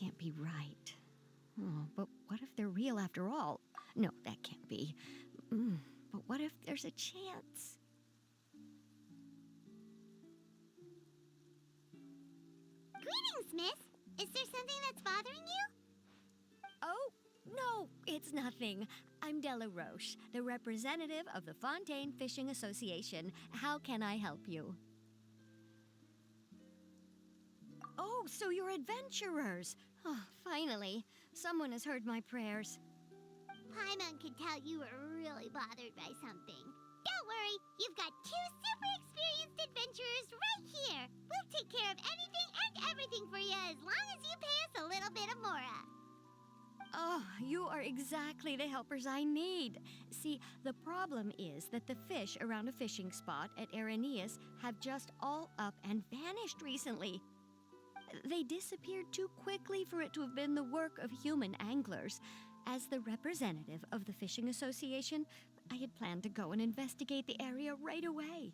can't be right. Oh, but what if they're real after all? No, that can't be. But what if there's a chance? Greetings, miss. Is there something that's bothering you? Oh, no, it's nothing. I'm Della Roche, the representative of the Fontaine Fishing Association. How can I help you? Oh, so you're adventurers. Oh, finally. Someone has heard my prayers. Paimon could tell you were really bothered by something. Don't worry, you've got two super experienced adventurers right here. We'll take care of anything and everything for you as long as you pay us a little bit of mora. Oh, you are exactly the helpers I need. See, the problem is that the fish around a fishing spot at Irenaeus have just all up and vanished recently. They disappeared too quickly for it to have been the work of human anglers. As the representative of the Fishing Association, I had planned to go and investigate the area right away.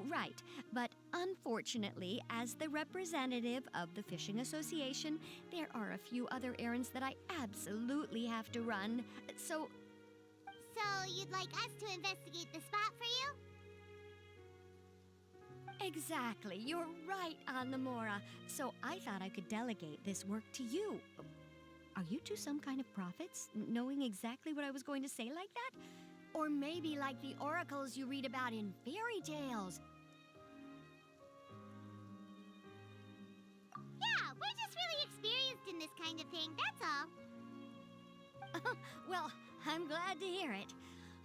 Right, but unfortunately, as the representative of the Fishing Association, there are a few other errands that I absolutely have to run. So you'd like us to investigate the spot for you? exactly, you're right on the mora. So I thought I could delegate this work to you. Are you two some kind of prophets, knowing exactly what I was going to say like that? Or maybe like the oracles you read about in fairy tales. Yeah, we're just really experienced in this kind of thing, that's all. Well, I'm glad to hear it.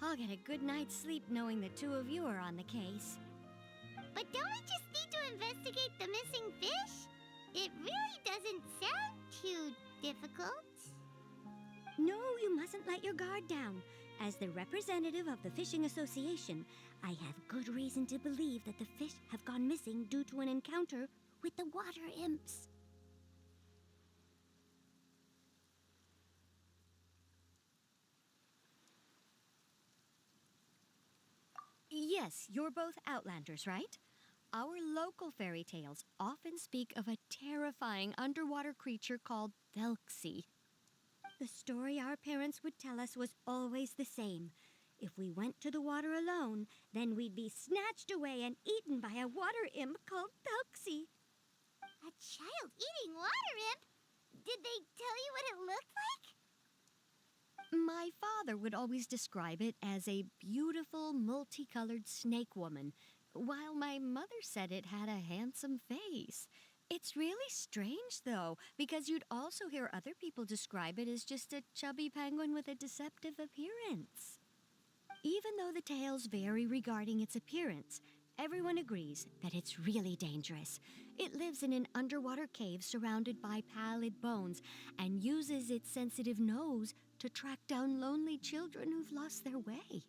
I'll get a good night's sleep knowing the two of you are on the case. But don't we just need to investigate the missing fish? It really doesn't sound too difficult. No, you mustn't let your guard down. As the representative of the Fishing Association, I have good reason to believe that the fish have gone missing due to an encounter with the water imps. Yes, you're both Outlanders, right? Our local fairy tales often speak of a terrifying underwater creature called Thelxie. The story our parents would tell us was always the same. If we went to the water alone, then we'd be snatched away and eaten by a water imp called Thelxie. A child eating water imp? Did they tell you what it looked like? My father would always describe it as a beautiful, multicolored snake woman, while my mother said it had a handsome face. It's really strange, though, because you'd also hear other people describe it as just a chubby penguin with a deceptive appearance. Even though the tales vary regarding its appearance, everyone agrees that it's really dangerous. It lives in an underwater cave surrounded by pallid bones and uses its sensitive nose to track down lonely children who've lost their way.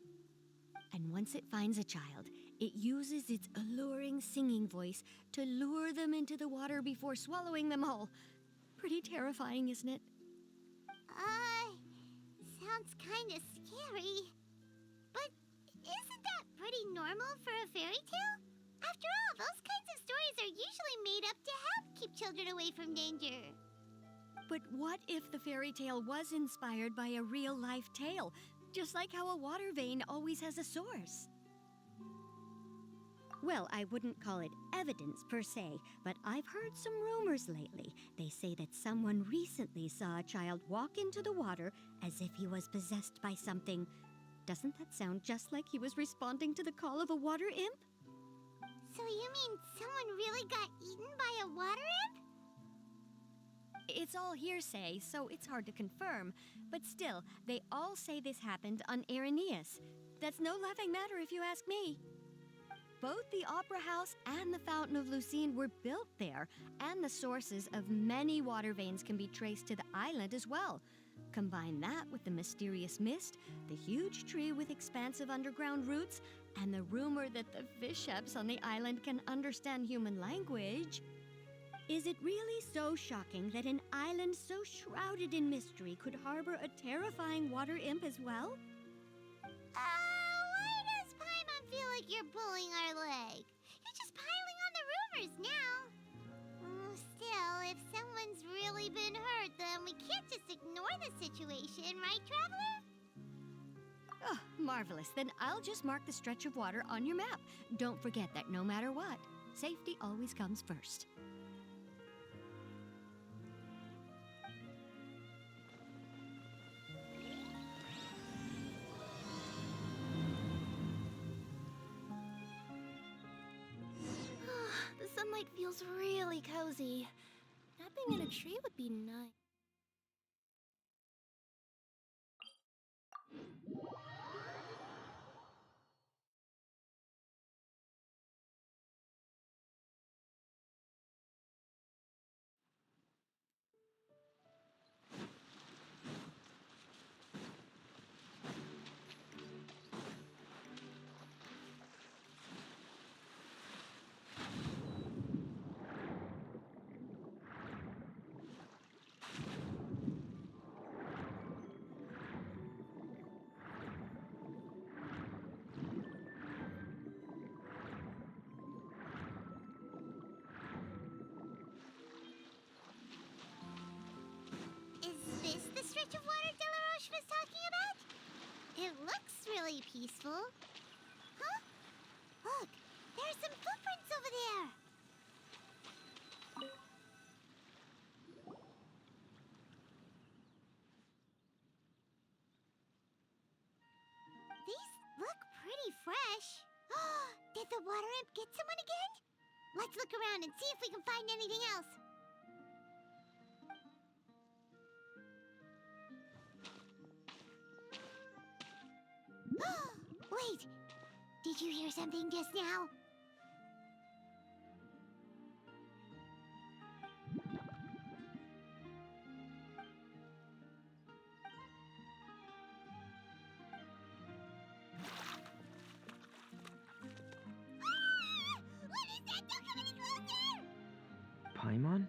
And once it finds a child, it uses its alluring singing voice to lure them into the water before swallowing them whole. Pretty terrifying, isn't it? Sounds kinda scary. But isn't that pretty normal for a fairy tale? After all, those kinds of stories are usually made up to help keep children away from danger. But what if the fairy tale was inspired by a real-life tale, just like how a water vein always has a source? Well, I wouldn't call it evidence per se, but I've heard some rumors lately. They say that someone recently saw a child walk into the water as if he was possessed by something. Doesn't that sound just like he was responding to the call of a water imp? So you mean someone really got eaten by a water imp? It's all hearsay, so it's hard to confirm. But still, they all say this happened on Irenaeus. That's no laughing matter if you ask me. Both the Opera House and the Fountain of Lucine were built there, and the sources of many water veins can be traced to the island as well. Combine that with the mysterious mist, the huge tree with expansive underground roots, and the rumor that the fish-apes on the island can understand human language. Is it really so shocking that an island so shrouded in mystery could harbor a terrifying water imp as well? Why does Paimon feel like you're pulling our leg? You're just piling on the rumors now. Still, if someone's really been hurt, then we can't just ignore the situation, right, Traveler? Oh, marvelous. Then I'll just mark the stretch of water on your map. Don't forget that no matter what, safety always comes first. The sunlight feels really cozy. Napping in a tree would be nice. Is this the stretch of water Delaroche was talking about? It looks really peaceful. Huh? Look, there are some footprints over there. These look pretty fresh. Did the water imp get someone again? Let's look around and see if we can find anything else. Wait, did you hear something just now? What is that? Don't come any closer! Paimon?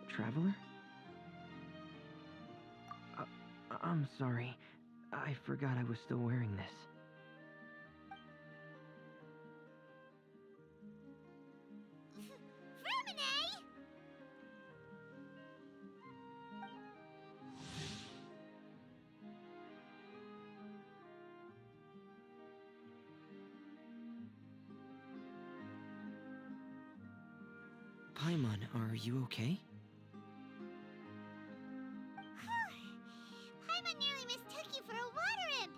Traveler? I'm sorry. I forgot I was still wearing this. Verminae! Paimon, are you okay? Paimon nearly mistook you for a water imp.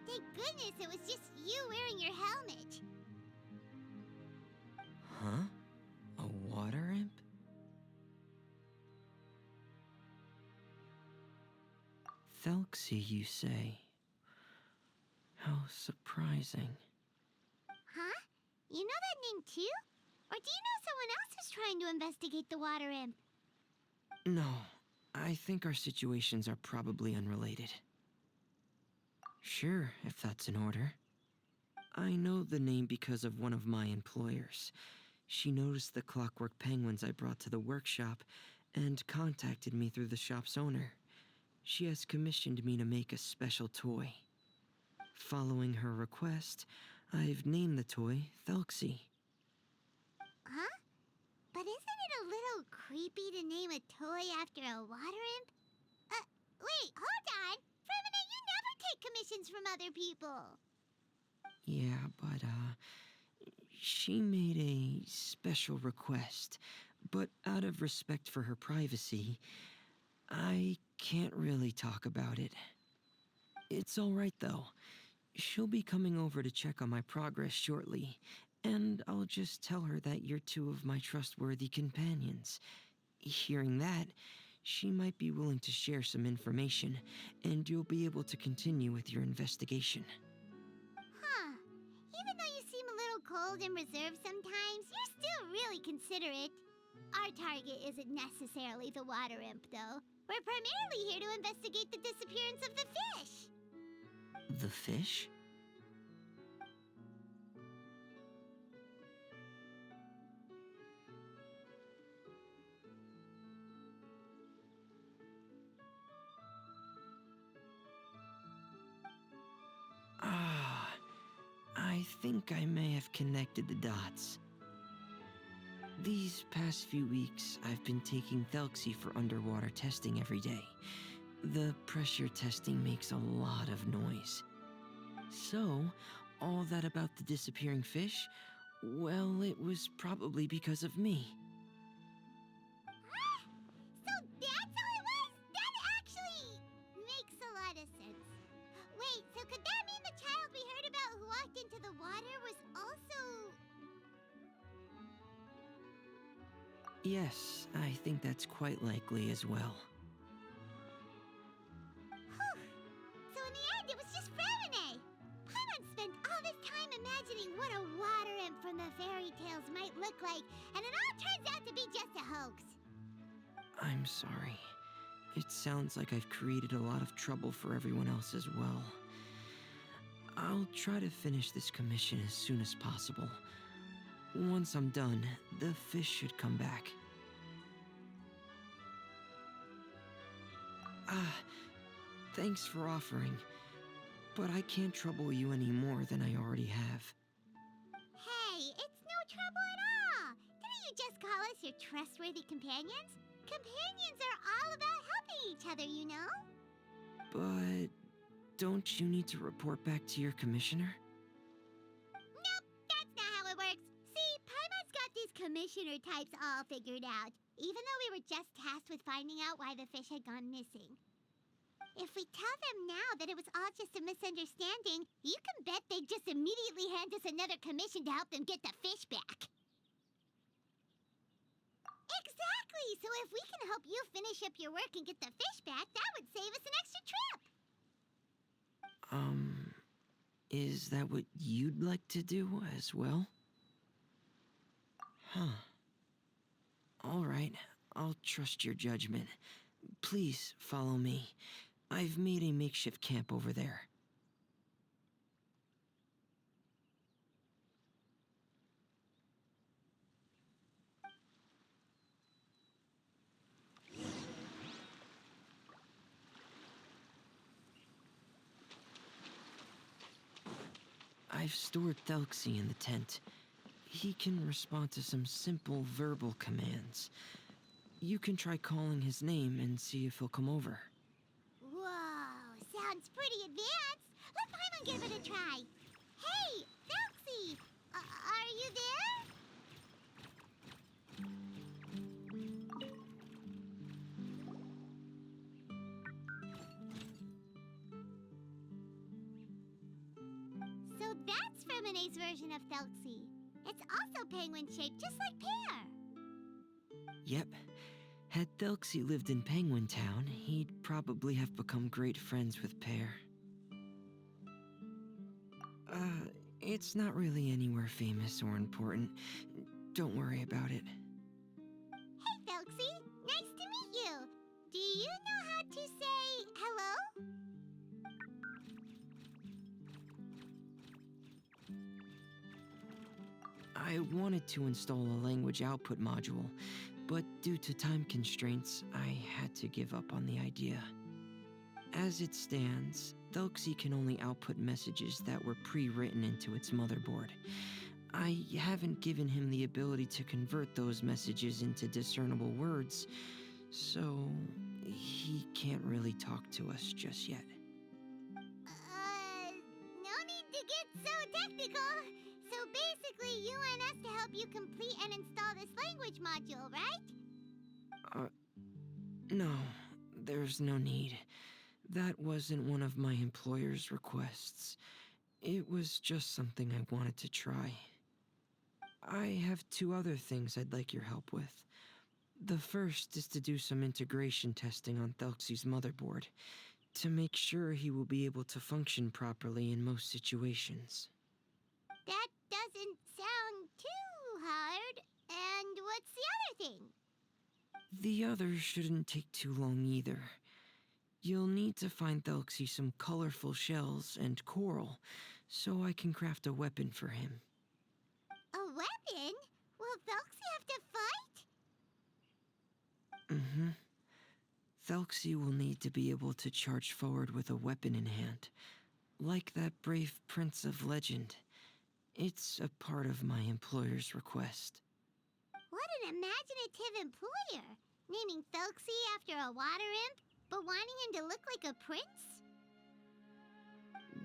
Thank goodness it was just you wearing your helmet. Huh? A water imp? Thelxie, you say? How surprising. Huh? You know that name too? Or do you know someone else who's trying to investigate the water imp? No, I think our situations are probably unrelated. Sure, if that's in order. I know the name because of one of my employers. She noticed the clockwork penguins I brought to the workshop and contacted me through the shop's owner. She has commissioned me to make a special toy. Following her request, I've named the toy Thelxie. Huh? But isn't it a little creepy to name a toy after a water imp? Wait, hold on! Fremina, you never take commissions from other people! Yeah, but, she made a special request, but out of respect for her privacy, I can't really talk about it. It's alright though. She'll be coming over to check on my progress shortly, and I'll just tell her that you're two of my trustworthy companions. Hearing that, she might be willing to share some information, and you'll be able to continue with your investigation. Huh. Even though you seem a little cold and reserved sometimes, you're still really considerate. Our target isn't necessarily the water imp, though. We're primarily here to investigate the disappearance of the fish. The fish? think I may have connected the dots. These past few weeks, I've been taking Thelxie for underwater testing every day. The pressure testing makes a lot of noise. So, all that about the disappearing fish? Well, it was probably because of me. So that's how it was? That actually makes a lot of sense. Wait, so could that mean the child we heard about who walked into the water was also... Yes, I think that's quite likely as well. Whew. So in the end, it was just Fremine. Paimon spent all this time imagining what a water imp from the fairy tales might look like, and it all turns out to be just a hoax. I'm sorry. It sounds like I've created a lot of trouble for everyone else as well. I'll try to finish this commission as soon as possible. Once I'm done, the fish should come back. Thanks for offering, but I can't trouble you any more than I already have. Hey, it's no trouble at all. Didn't you just call us your trustworthy companions? Companions are all about helping each other, you know? But don't you need to report back to your commissioner? Nope, that's not how it works. See, Paimon's got these commissioner types all figured out, even though we were just tasked with finding out why the fish had gone missing. If we tell them now that it was all just a misunderstanding, you can bet they'd just immediately hand us another commission to help them get the fish back. Exactly! So if we can help you finish up your work and get the fish back, that would save us an extra trip! Is that what you'd like to do as well? Huh. All right, I'll trust your judgment. Please follow me. I've made a makeshift camp over there. I've stored Thelxie in the tent. He can respond to some simple verbal commands. You can try calling his name and see if he'll come over. Whoa, sounds pretty advanced. Let Paimon give it a try. Hey, Thelxie! Are you there? So that's Fremine's version of Thelxie. It's also penguin-shaped, just like Pear. Yep. Had Thelxie lived in Penguin Town, he'd probably have become great friends with Pear. It's not really anywhere famous or important. Don't worry about it. Hey, Thelxie. Nice to meet you. Do you know how to say hello? I wanted to install a language output module, but due to time constraints, I had to give up on the idea. As it stands, Thelxie can only output messages that were pre-written into its motherboard. I haven't given him the ability to convert those messages into discernible words, so he can't really talk to us just yet. No need to get so technical. So basically, you want us to help you complete and install this language module, right? No, there's no need. That wasn't one of my employer's requests. It was just something I wanted to try. I have 2 other things I'd like your help with. The first is to do some integration testing on Thelxie's motherboard, to make sure he will be able to function properly in most situations. That doesn't sound too hard. And what's the other thing? The other shouldn't take too long either. You'll need to find Thelxie some colorful shells and coral, so I can craft a weapon for him. A weapon? Will Thelxie have to fight? Mm-hmm. Thelxie will need to be able to charge forward with a weapon in hand, like that brave prince of legend. It's a part of my employer's request. What an imaginative employer! Naming Thelxie after a water imp, but wanting him to look like a prince?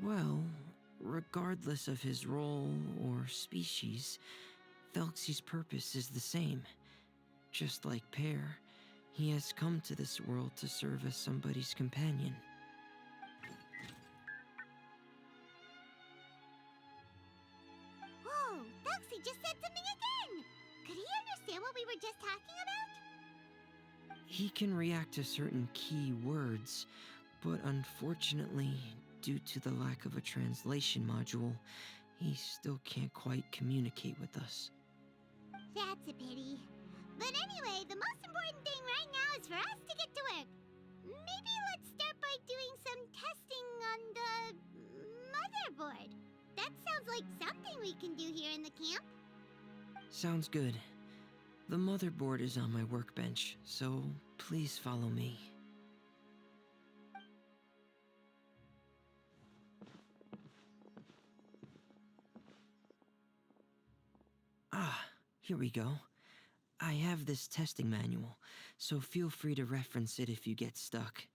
Well, regardless of his role or species, Thelxie's purpose is the same. Just like Pear, he has come to this world to serve as somebody's companion. Whoa, Thelxie just said something again! Could he understand what we were just talking about? He can react to certain key words, but unfortunately, due to the lack of a translation module, he still can't quite communicate with us. That's a pity. But anyway, the most important thing right now is for us to get to work. Maybe let's start by doing some testing on the motherboard. That sounds like something we can do here in the camp. Sounds good. The motherboard is on my workbench, so please follow me. Ah, here we go. I have this testing manual, so feel free to reference it if you get stuck.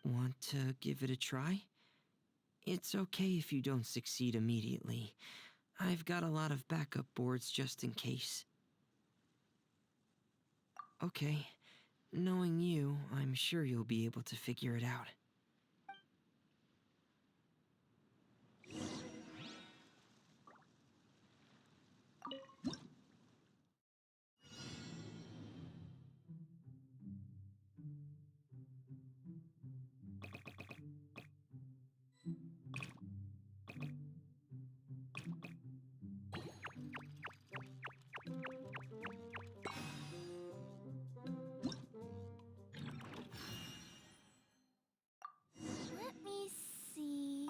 Want to give it a try? It's okay if you don't succeed immediately. I've got a lot of backup boards just in case. Okay, knowing you, I'm sure you'll be able to figure it out. Let me see.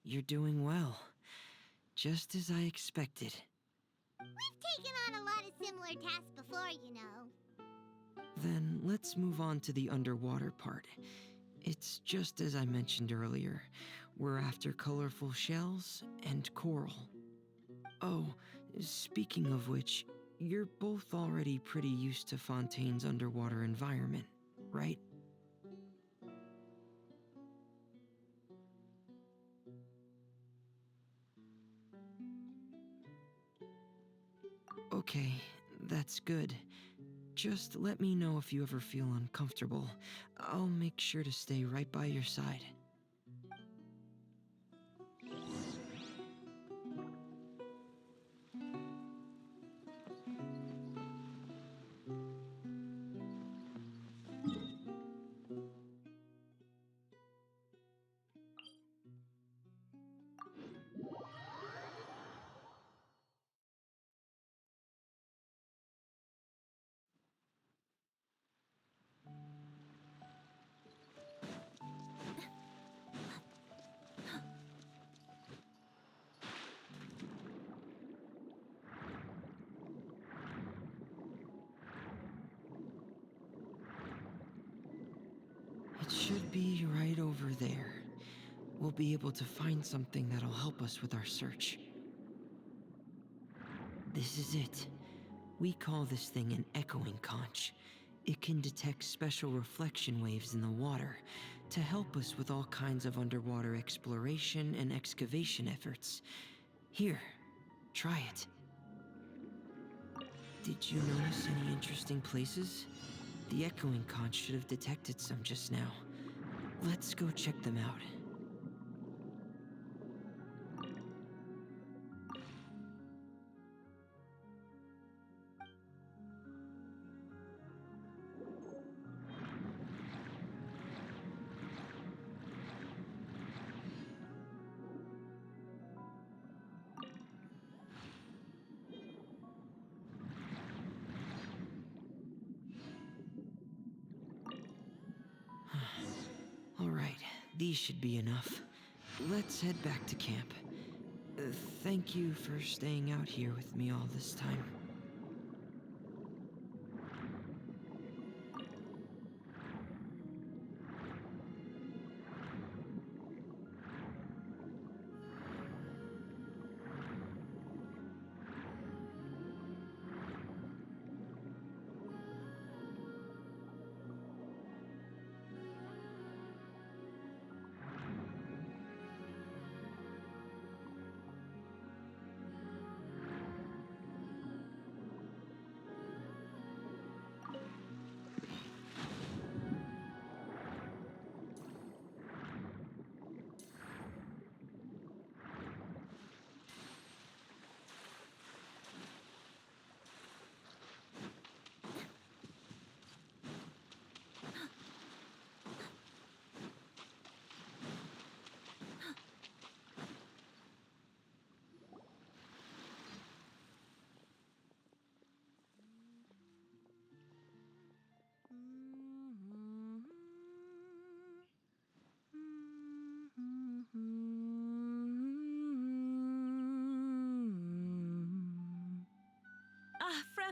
You're doing well. Just as I expected. We've taken on a lot of similar tasks before, you know. Then let's move on to the underwater part. It's just as I mentioned earlier. We're after colorful shells and coral. Oh, speaking of which, you're both already pretty used to Fontaine's underwater environment, right? Okay, that's good. Just let me know if you ever feel uncomfortable. I'll make sure to stay right by your side. It should be right over there. We'll be able to find something that'll help us with our search. This is it. We call this thing an echoing conch. It can detect special reflection waves in the water to help us with all kinds of underwater exploration and excavation efforts. Here, try it. Did you notice any interesting places? The echoing conch should have detected some just now. Let's go check them out. Alright, these should be enough. Let's head back to camp. Thank you for staying out here with me all this time.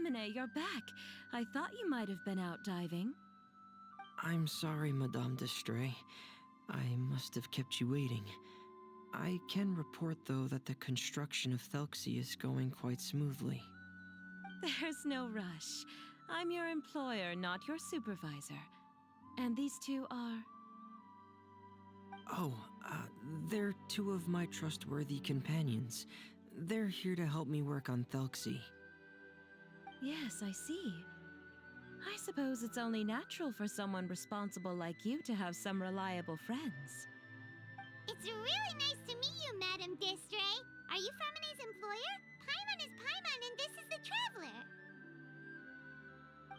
Fremine, you're back. I thought you might have been out diving. I'm sorry, Madame d'Estray. I must have kept you waiting. I can report, though, that the construction of Thelxie is going quite smoothly. There's no rush. I'm your employer, not your supervisor. And these two are... Oh, they're two of my trustworthy companions. They're here to help me work on Thelxie. Yes, I see. I suppose it's only natural for someone responsible like you to have some reliable friends. It's really nice to meet you, Madame d'Estray. Are you Fremine's employer? Paimon is Paimon, and this is the Traveler.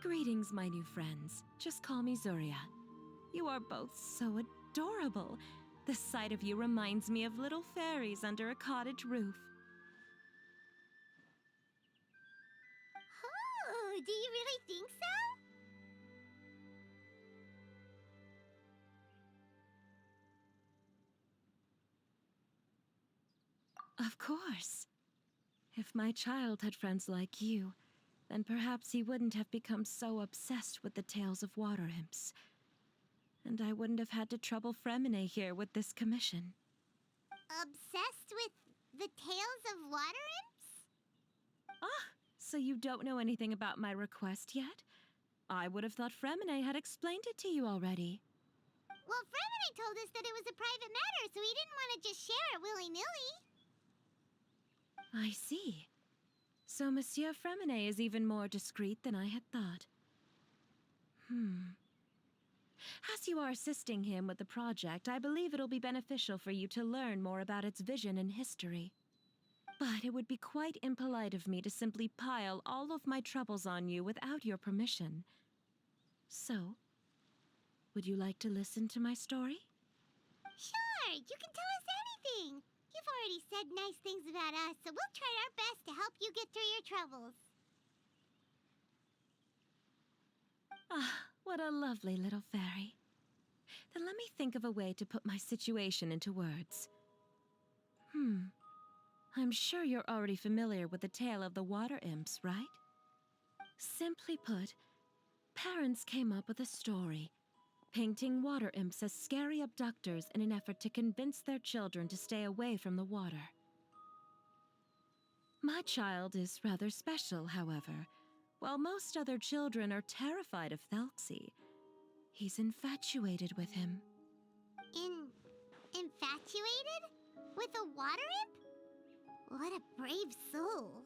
Greetings, my new friends. Just call me Zuria. You are both so adorable. The sight of you reminds me of little fairies under a cottage roof. Oh, do you really think so? Of course. If my child had friends like you, then perhaps he wouldn't have become so obsessed with the tales of water imps. And I wouldn't have had to trouble Fremine here with this commission. Obsessed with the tales of water imps? Ah, so you don't know anything about my request yet? I would have thought Fremine had explained it to you already. Well, Fremine told us that it was a private matter, so he didn't want to just share it willy-nilly. I see. So Monsieur Fremine is even more discreet than I had thought. As you are assisting him with the project, I believe it'll be beneficial for you to learn more about its vision and history. But it would be quite impolite of me to simply pile all of my troubles on you without your permission. So, would you like to listen to my story? Sure, you can tell us anything. You've already said nice things about us, so we'll try our best to help you get through your troubles. Ah, what a lovely little fairy. Then let me think of a way to put my situation into words. I'm sure you're already familiar with the tale of the water imps, right? Simply put, parents came up with a story, painting water imps as scary abductors in an effort to convince their children to stay away from the water. My child is rather special, however. While most other children are terrified of Thelxie, he's infatuated with him. Infatuated? With a water imp? What a brave soul.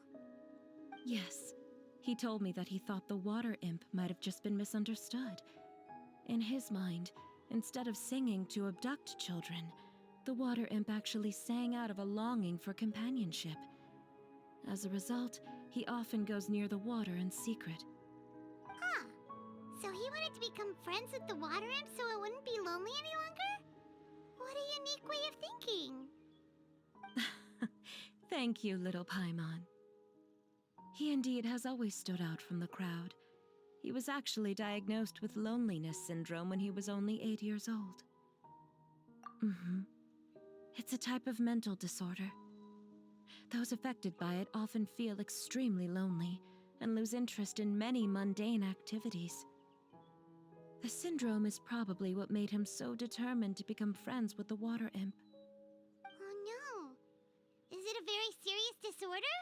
Yes, he told me that he thought the water imp might have just been misunderstood. In his mind, instead of singing to abduct children, the water imp actually sang out of a longing for companionship. As a result, he often goes near the water in secret. Huh. So he wanted to become friends with the water imp so it wouldn't be lonely any longer? What a unique way of thinking. Thank you, little Paimon. He indeed has always stood out from the crowd. He was actually diagnosed with loneliness syndrome when he was only 8 years old. It's a type of mental disorder. Those affected by it often feel extremely lonely and lose interest in many mundane activities. The syndrome is probably what made him so determined to become friends with the water imp. Oh no. Is it a very serious disorder?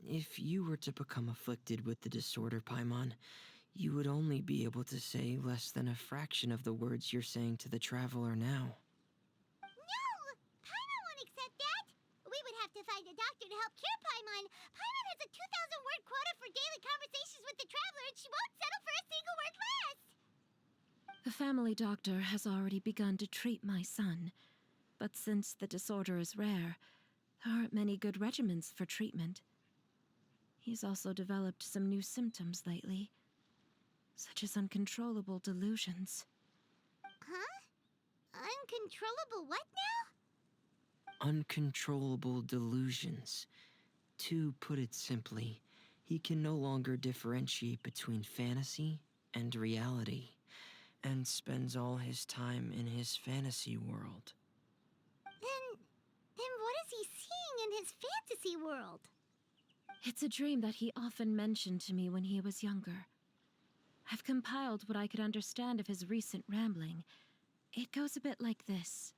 If you were to become afflicted with the disorder, Paimon, you would only be able to say less than a fraction of the words you're saying to the Traveler now. No! Paimon won't accept that! We would have to find a doctor to help cure Paimon. Paimon has a 2,000-word quota for daily conversations with the Traveler, and she won't settle for a single word less! The family doctor has already begun to treat my son, but since the disorder is rare, there aren't many good regimens for treatment. He's also developed some new symptoms lately, such as uncontrollable delusions. Huh? Uncontrollable what now? Uncontrollable delusions. To put it simply, he can no longer differentiate between fantasy and reality, and spends all his time in his fantasy world. Then what is he seeing in his fantasy world? It's a dream that he often mentioned to me when he was younger. I've compiled what I could understand of his recent rambling. It goes a bit like this.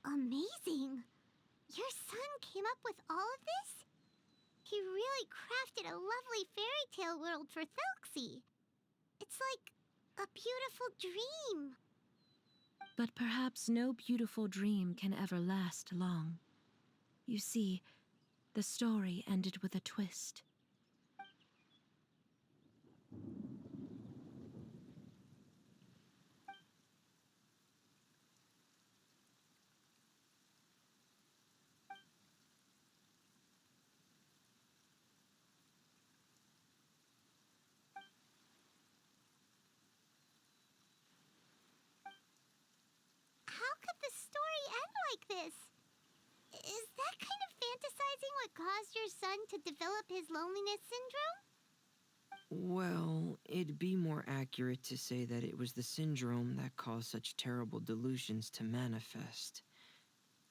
Amazing! Your son came up with all of this? He really crafted a lovely fairy tale world for Thelxie. It's like a beautiful dream. But perhaps no beautiful dream can ever last long. You see, the story ended with a twist. How could the story end like this? Is that kind of fantasizing what caused your son to develop his loneliness syndrome? Well, it'd be more accurate to say that it was the syndrome that caused such terrible delusions to manifest.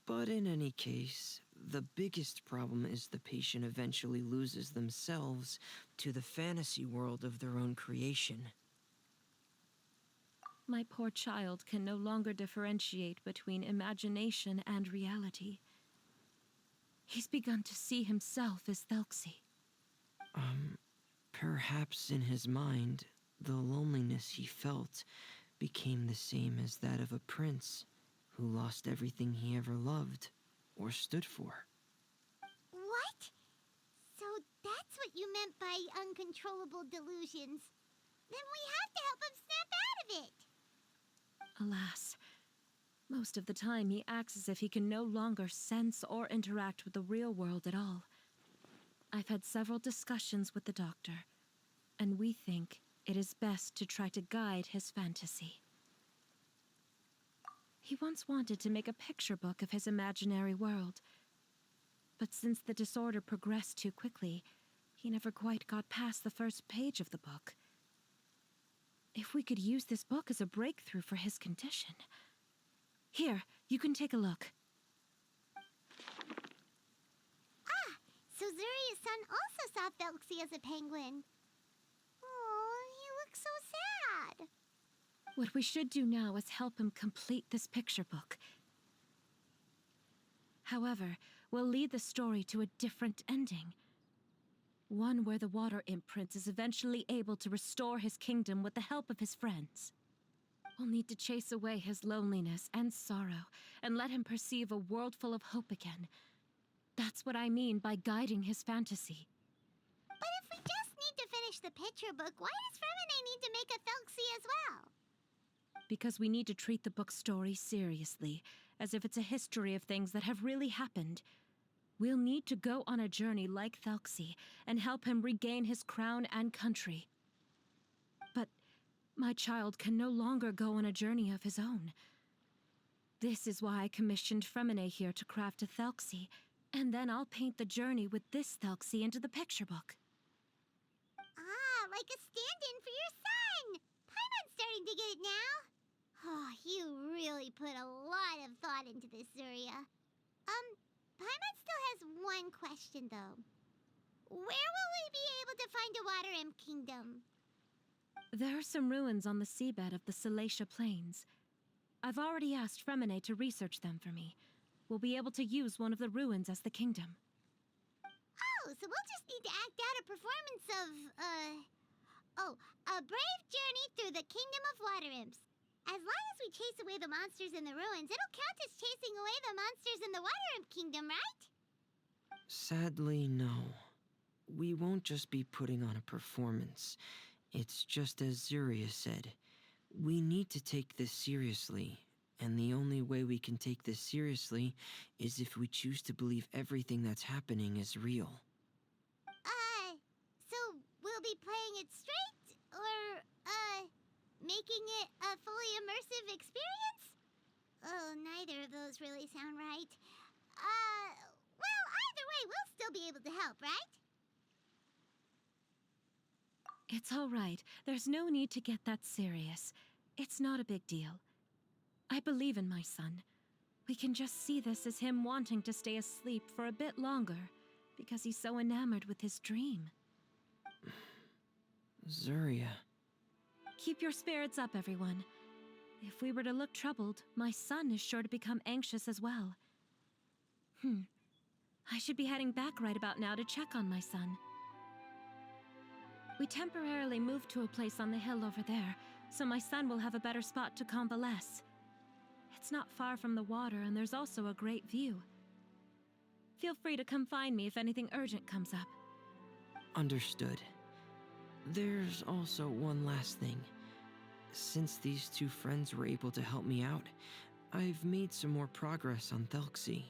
But in any case, the biggest problem is the patient eventually loses themselves to the fantasy world of their own creation. My poor child can no longer differentiate between imagination and reality. He's begun to see himself as Thelxie. Perhaps in his mind, the loneliness he felt became the same as that of a prince who lost everything he ever loved or stood for. What? So that's what you meant by uncontrollable delusions. Then we have to help him snap out of it. Alas, most of the time he acts as if he can no longer sense or interact with the real world at all. I've had several discussions with the doctor, and we think it is best to try to guide his fantasy. He once wanted to make a picture book of his imaginary world, but since the disorder progressed too quickly, he never quite got past the first page of the book. If we could use this book as a breakthrough for his condition. Here, you can take a look. Ah, so Zuria's son also saw Thelxie as a penguin. Oh, he looks so sad. What we should do now is help him complete this picture book. However, we'll lead the story to a different ending. One where the Water Imp Prince is eventually able to restore his kingdom with the help of his friends. We'll need to chase away his loneliness and sorrow, and let him perceive a world full of hope again. That's what I mean by guiding his fantasy. But if we just need to finish the picture book, why does Fremine need to make a Thelxie as well? Because we need to treat the book's story seriously, as if it's a history of things that have really happened. We'll need to go on a journey like Thelxie and help him regain his crown and country. But my child can no longer go on a journey of his own. This is why I commissioned Fremine here to craft a Thelxie, and then I'll paint the journey with this Thelxie into the picture book. Ah, like a stand-in for your son! Paimon's starting to get it now. Oh, you really put a lot of thought into this, Zuria. Paimon still has one question, though. Where will we be able to find a Water Imp Kingdom? There are some ruins on the seabed of the Thelxie Plains. I've already asked Fremine to research them for me. We'll be able to use one of the ruins as the kingdom. Oh, so we'll just need to act out a performance of, a brave journey through the Kingdom of Water Imps. As long as we chase away the monsters in the ruins, it'll count as chasing away the monsters in the Water Imp Kingdom, right? Sadly, no. We won't just be putting on a performance. It's just as Zuria said. We need to take this seriously, and the only way we can take this seriously is if we choose to believe everything that's happening is real. So we'll be playing it straight, or, making making it a fully immersive experience? Oh, neither of those really sound right. Well, either way, we'll still be able to help, right? It's all right. There's no need to get that serious. It's not a big deal. I believe in my son. We can just see this as him wanting to stay asleep for a bit longer because he's so enamored with his dream. Zuria. Keep your spirits up, everyone. If we were to look troubled, my son is sure to become anxious as well. I should be heading back right about now to check on my son. We temporarily moved to a place on the hill over there, so my son will have a better spot to convalesce. It's not far from the water, and there's also a great view. Feel free to come find me if anything urgent comes up. Understood. There's also one last thing. Since these two friends were able to help me out, I've made some more progress on Thelxie.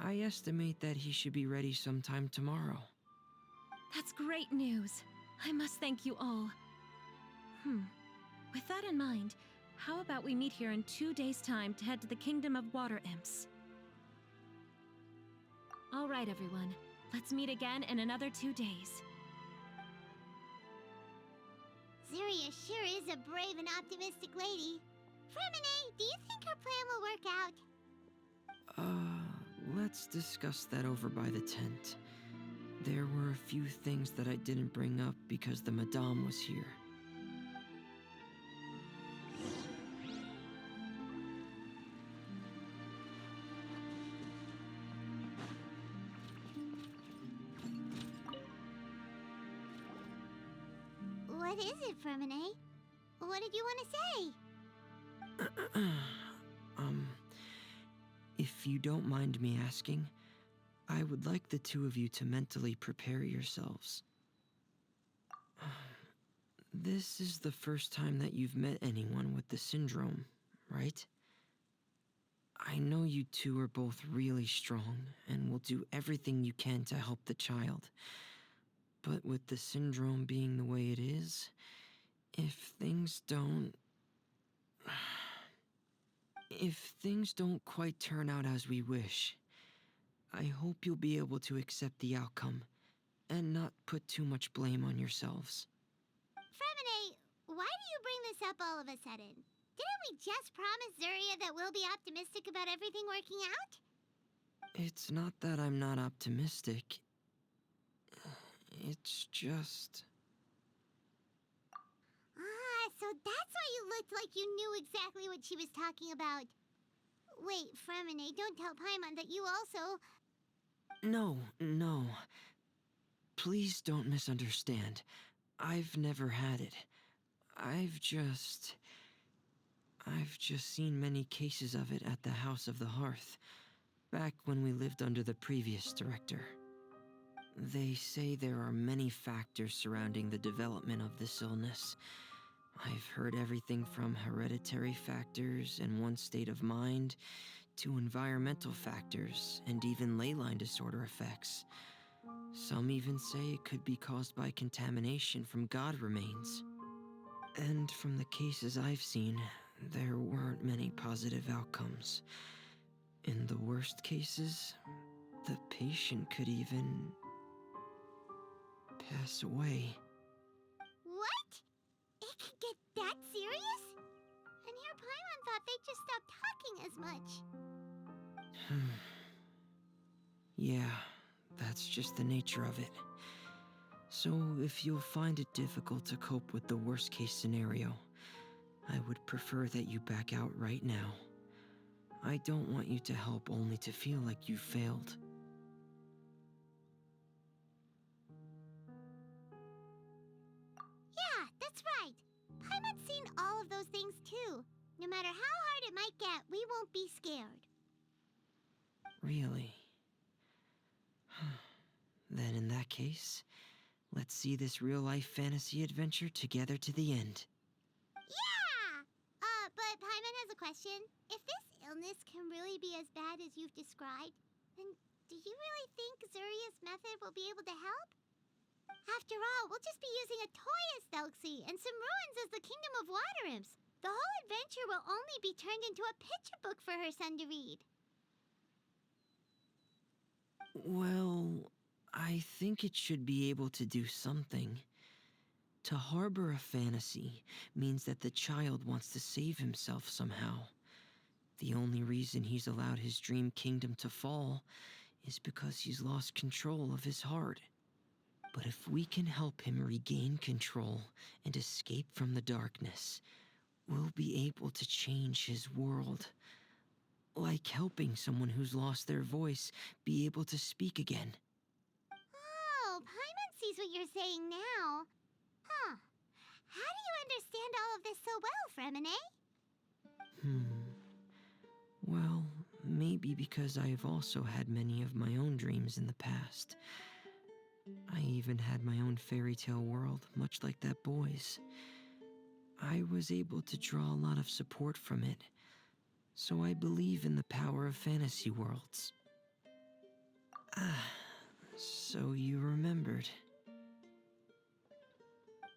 I estimate that he should be ready sometime tomorrow. That's great news. I must thank you all. With that in mind, how about we meet here in 2 days' time to head to the Kingdom of Water Imps? All right, everyone. Let's meet again in another 2 days. Zuria sure is a brave and optimistic lady. Fremine, do you think her plan will work out? Let's discuss that over by the tent. There were a few things that I didn't bring up because the Madame was here. What is it, Fremine? What did you want to say? If you don't mind me asking, I would like the two of you to mentally prepare yourselves. This is the first time that you've met anyone with the syndrome, right? I know you two are both really strong and will do everything you can to help the child. But with the syndrome being the way it is, if things don't quite turn out as we wish, I hope you'll be able to accept the outcome and not put too much blame on yourselves. Fremine, why do you bring this up all of a sudden? Didn't we just promise Zuria that we'll be optimistic about everything working out? It's not that I'm not optimistic. It's just... So that's why you looked like you knew exactly what she was talking about. Wait, Fremine, don't tell Paimon that you also... No. Please don't misunderstand. I've never had it. I've just seen many cases of it at the House of the Hearth, back when we lived under the previous director. They say there are many factors surrounding the development of this illness. I've heard everything from hereditary factors and one's state of mind, to environmental factors, and even ley line disorder effects. Some even say it could be caused by contamination from god remains. And from the cases I've seen, there weren't many positive outcomes. In the worst cases, the patient could even pass away. What? It could get that serious? And here Paimon thought they'd just stop talking as much. Yeah, that's just the nature of it. So if you'll find it difficult to cope with the worst case scenario, I would prefer that you back out right now. I don't want you to help only to feel like you failed. Yeah, that's right. Paimon's seen all of those things too. No matter how hard it might get, we won't be scared. Really? Then in that case, let's see this real-life fantasy adventure together to the end. Yeah! But Paimon has a question. If this illness can really be as bad as you've described, then do you really think Zuria's method will be able to help? After all, we'll just be using a toy as Thelxie and some ruins as the Kingdom of Water Imps. The whole adventure will only be turned into a picture book for her son to read. Well, I think it should be able to do something. To harbor a fantasy means that the child wants to save himself somehow. The only reason he's allowed his dream kingdom to fall is because he's lost control of his heart. But if we can help him regain control and escape from the darkness, we'll be able to change his world. Like helping someone who's lost their voice be able to speak again. Oh, Paimon sees what you're saying now. Huh. How do you understand all of this so well, Fremine? Well, maybe because I've also had many of my own dreams in the past. I even had my own fairy tale world, much like that boy's. I was able to draw a lot of support from it, so I believe in the power of fantasy worlds. So you remembered.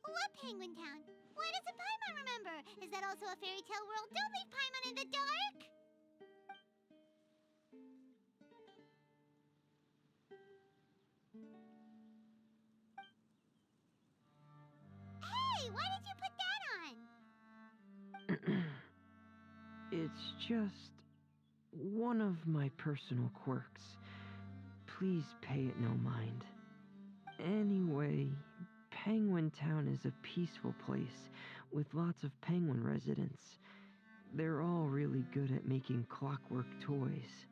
What Penguin Town? Why doesn't Paimon remember? Is that also a fairy tale world? Don't leave Paimon in the dark! Hey, why did you put that on? It's just one of my personal quirks. Please pay it no mind. Anyway, Penguin Town is a peaceful place with lots of penguin residents. They're all really good at making clockwork toys.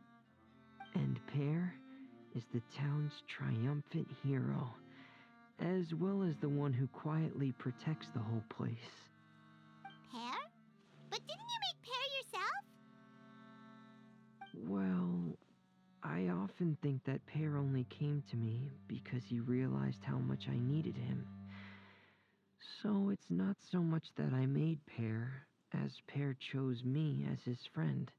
And Pear is the town's triumphant hero, as well as the one who quietly protects the whole place. Pear? But didn't you make Pear yourself? Well, I often think that Pear only came to me because he realized how much I needed him. So it's not so much that I made Pear, as Pear chose me as his friend.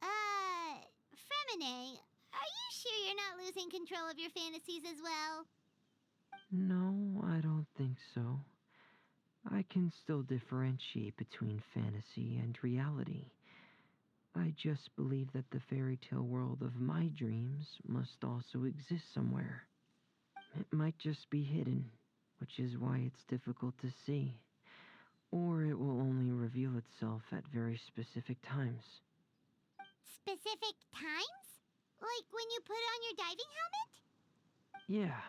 Fremine, are you sure you're not losing control of your fantasies as well? No, I don't think so. I can still differentiate between fantasy and reality. I just believe that the fairy tale world of my dreams must also exist somewhere. It might just be hidden, which is why it's difficult to see. Or it will only reveal itself at very specific times. Specific times? Like when you put on your diving helmet? Yeah,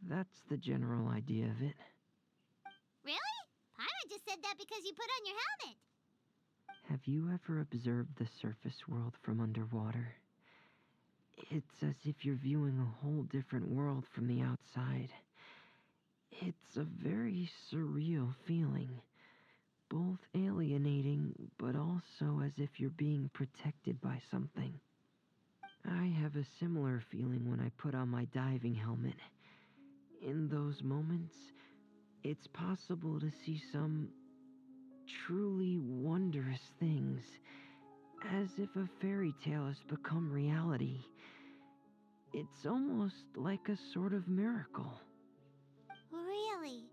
that's the general idea of it. Really? Paimon just said that because you put on your helmet. Have you ever observed the surface world from underwater? It's as if you're viewing a whole different world from the outside. It's a very surreal feeling. Both alienating, but also as if you're being protected by something. I have a similar feeling when I put on my diving helmet. In those moments, it's possible to see some truly wondrous things, as if a fairy tale has become reality. It's almost like a sort of miracle. Really?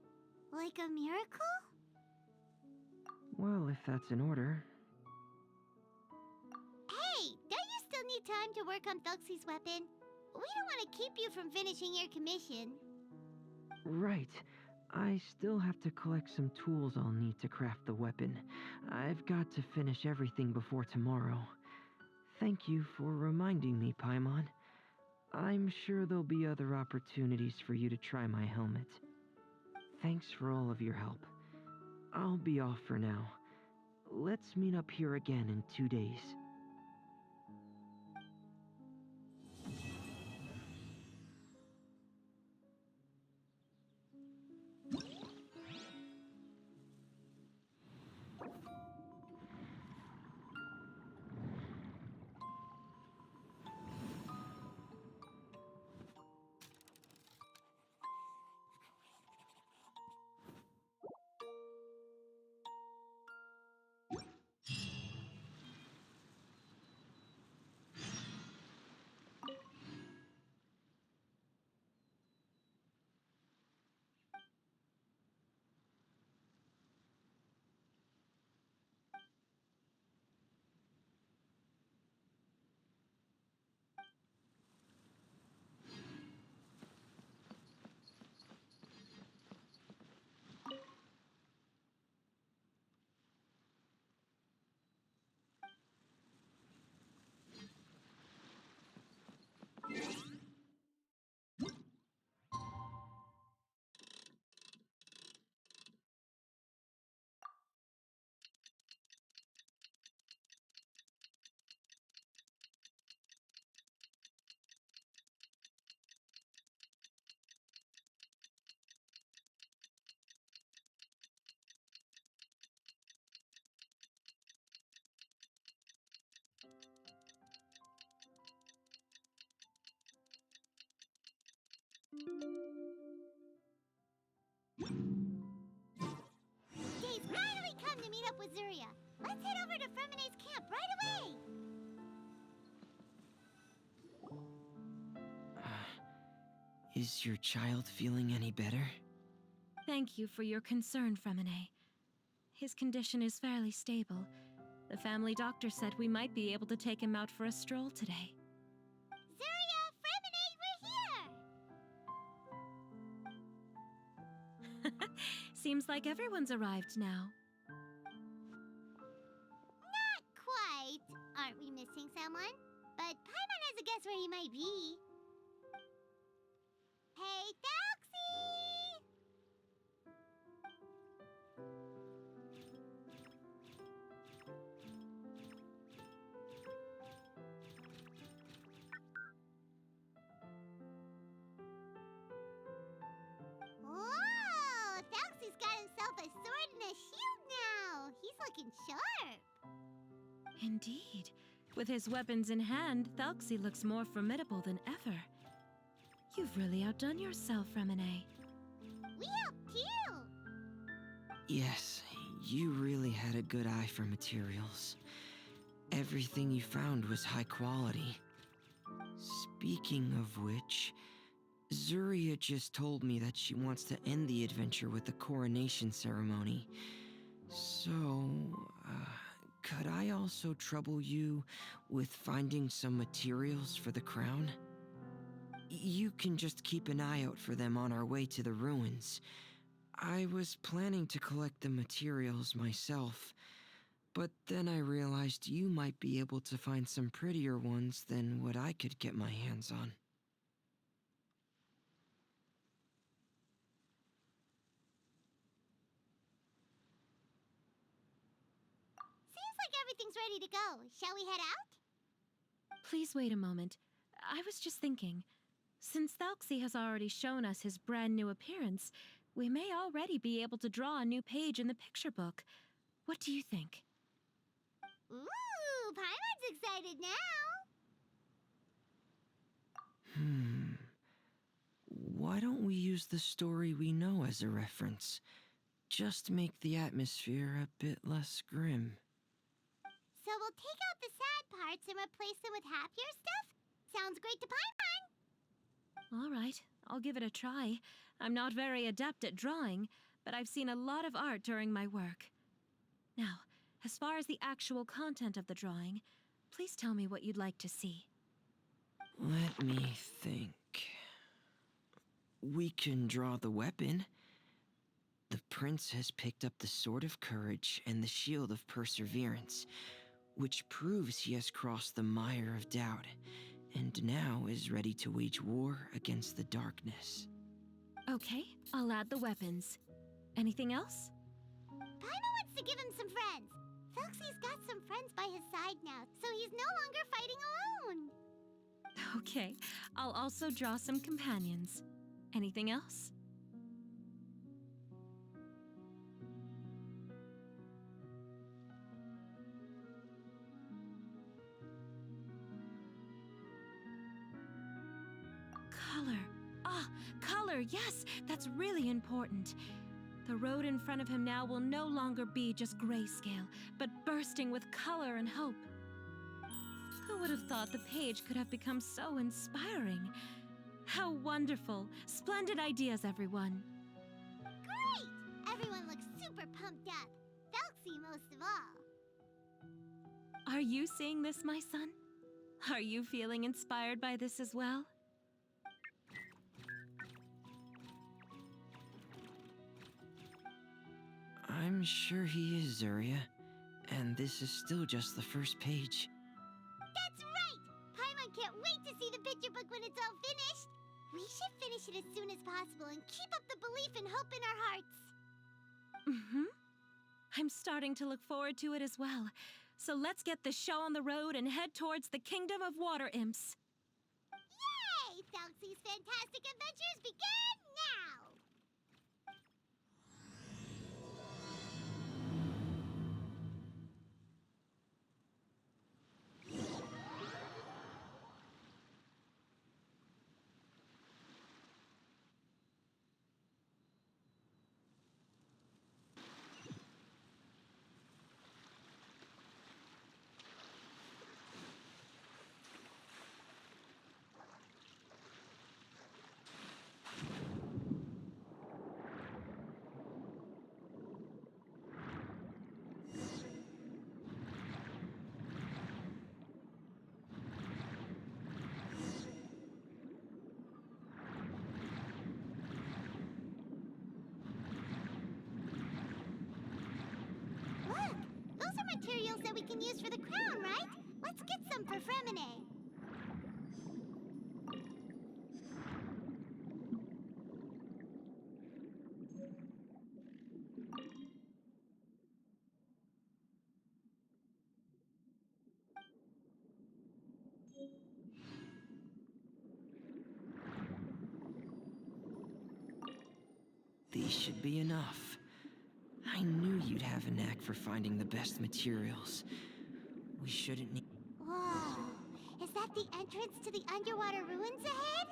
Like a miracle? Well, if that's in order. Hey, don't you still need time to work on Thelxie's weapon? We don't want to keep you from finishing your commission. Right. I still have to collect some tools I'll need to craft the weapon. I've got to finish everything before tomorrow. Thank you for reminding me, Paimon. I'm sure there'll be other opportunities for you to try my helmet. Thanks for all of your help. I'll be off for now. Let's meet up here again in 2 days. with Zuria. Let's head over to Fremene's camp right away! Is your child feeling any better? Thank you for your concern, Fremine. His condition is fairly stable. The family doctor said we might be able to take him out for a stroll today. Zuria, Fremine, we're here! Seems like everyone's arrived now. Not quite. Aren't we missing someone? But Paimon has a guess where he might be. Hey, Thelxie! Whoa! Thelxie's got himself a sword and a shield now! He's looking sharp! Indeed. With his weapons in hand, Thelxie looks more formidable than ever. You've really outdone yourself, Fremine. We helped you! Yes, you really had a good eye for materials. Everything you found was high quality. Speaking of which, Zuria just told me that she wants to end the adventure with the coronation ceremony. So, could I also trouble you with finding some materials for the crown? You can just keep an eye out for them on our way to the ruins. I was planning to collect the materials myself, but then I realized you might be able to find some prettier ones than what I could get my hands on. Seems like everything's ready to go. Shall we head out? Please wait a moment. I was just thinking. Since Thelxie has already shown us his brand new appearance, we may already be able to draw a new page in the picture book. What do you think? Ooh, Paimon's excited now! Why don't we use the story we know as a reference? Just make the atmosphere a bit less grim. So we'll take out the sad parts and replace them with happier stuff? Sounds great to Paimon! All right, I'll give it a try. I'm not very adept at drawing, but I've seen a lot of art during my work. Now, as far as the actual content of the drawing, please tell me what you'd like to see. Let me think. We can draw the weapon. The prince has picked up the Sword of Courage and the Shield of Perseverance, which proves he has crossed the mire of doubt, and now is ready to wage war against the darkness. Okay, I'll add the weapons. Anything else? Paimon wants to give him some friends. Thelxie's got some friends by his side now, so he's no longer fighting alone. Okay, I'll also draw some companions. Anything else? Color. Ah, color, yes, that's really important. The road in front of him now will no longer be just grayscale, but bursting with color and hope. Who would have thought the page could have become so inspiring? How wonderful! Splendid ideas, everyone. Great! Everyone looks super pumped up. Thelxie most of all. Are you seeing this, my son? Are you feeling inspired by this as well? I'm sure he is, Zuria. And this is still just the first page. That's right! Paimon can't wait to see the picture book when it's all finished. We should finish it as soon as possible and keep up the belief and hope in our hearts. Mm-hmm. I'm starting to look forward to it as well. So let's get the show on the road and head towards the Kingdom of Water Imps. Yay! Thelxie's fantastic adventures begin now! that we can use for the crown, right? Let's get some for Fremine. These should be enough. I knew you'd have a knack for finding the best materials. We shouldn't need... Whoa! Is that the entrance to the underwater ruins ahead?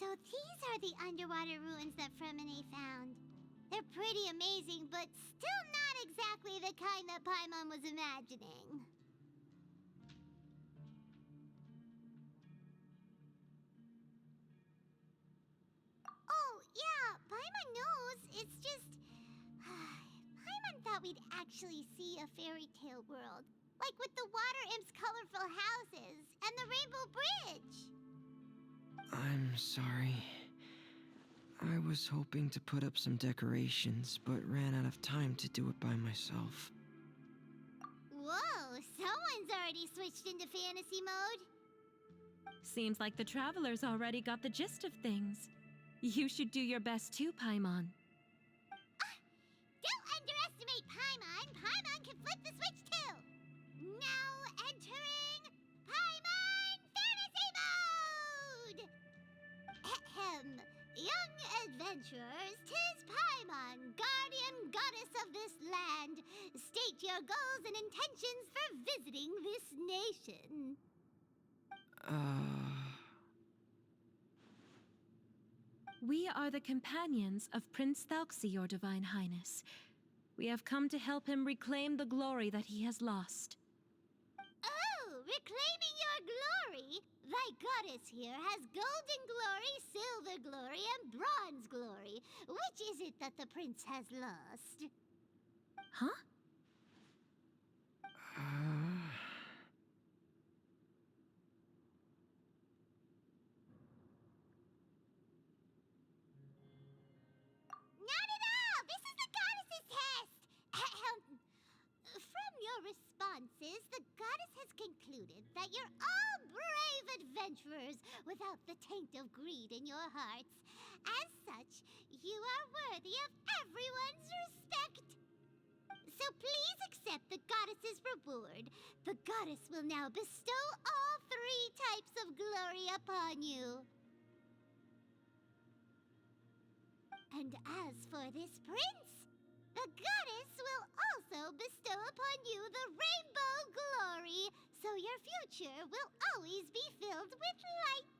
So these are the underwater ruins that Fremine found. They're pretty amazing, but still not exactly the kind that Paimon was imagining. Oh, yeah, Paimon knows. It's just... Paimon thought we'd actually see a fairy tale world. Like with the water imp's colorful houses and the rainbow bridge. I'm sorry. I was hoping to put up some decorations, but ran out of time to do it by myself. Whoa, someone's already switched into fantasy mode. Seems like the travelers already got the gist of things. You should do your best too, Paimon. Don't underestimate Paimon. Paimon can flip the switch too. Now entering Paimon Fantasy Mode! Ahem. Young adventurers, 'tis Paimon, guardian goddess of this land. State your goals and intentions for visiting this nation. We are the companions of Prince Thelxie, your Divine Highness. We have come to help him reclaim the glory that he has lost. Oh, reclaiming your glory? Thy goddess here has golden glory, silver glory, and bronze glory. Which is it that the prince has lost? Huh? Not at all! This is the goddess's test! Ahem. From your responses, the goddess has concluded that you're all brave adventurers without the taint of greed in your hearts. As such, you are worthy of everyone's respect. So please accept the goddess's reward. The goddess will now bestow all 3 types of glory upon you. And as for this prince, the goddess will also bestow upon you the rainbow glory, so your future will always be filled with light.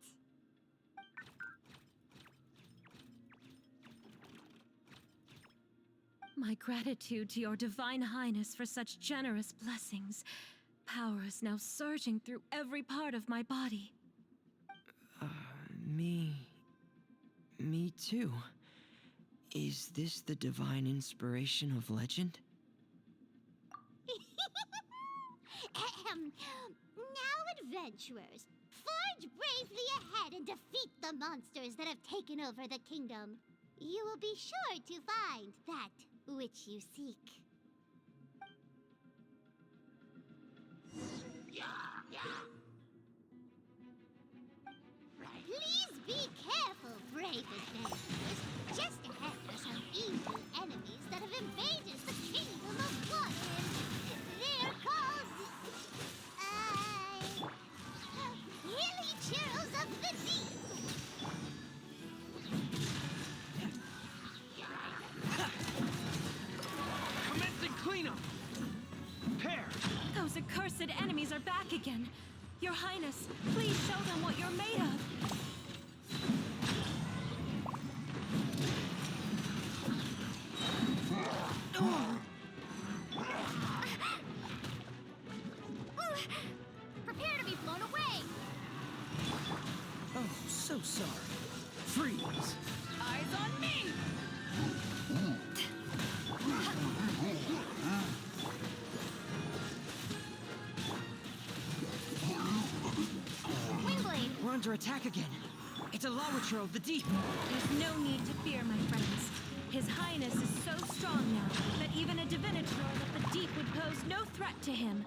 My gratitude to your Divine Highness for such generous blessings. Power is now surging through every part of my body. Me too. Is this the divine inspiration of legend? Ahem. Now, adventurers, forge bravely ahead and defeat the monsters that have taken over the kingdom. You will be sure to find that which you seek. Please be careful, brave adventurers. Just ahead are some evil enemies that have invaded the kingdom of water. They're called... Hilly Churls of the Deep. Prepare! Those accursed enemies are back again. Your Highness, please show them what you're made of. Prepare to be blown away! Oh, so sorry. Freeze! Eyes on me! Windblade! We're under attack again. It's a Lawitro of the deep. There's no need to fear, my friends. His Highness is so strong now that even a Divinitor of the deep would pose no threat to him.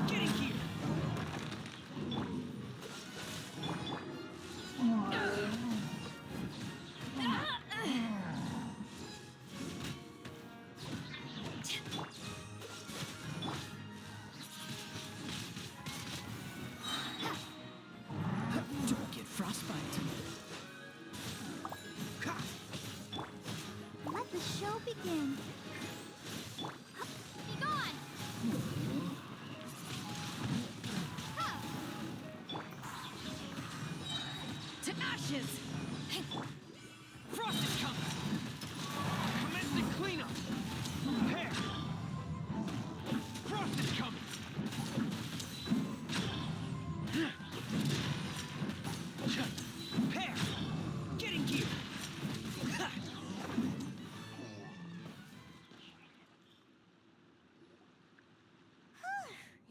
Getting here! Don't get frostbite. Ha! Let the show begin. Be gone! To ashes! Frost is coming! Commence the cleanup! Prepare! Frost is coming! Prepare! Getting gear!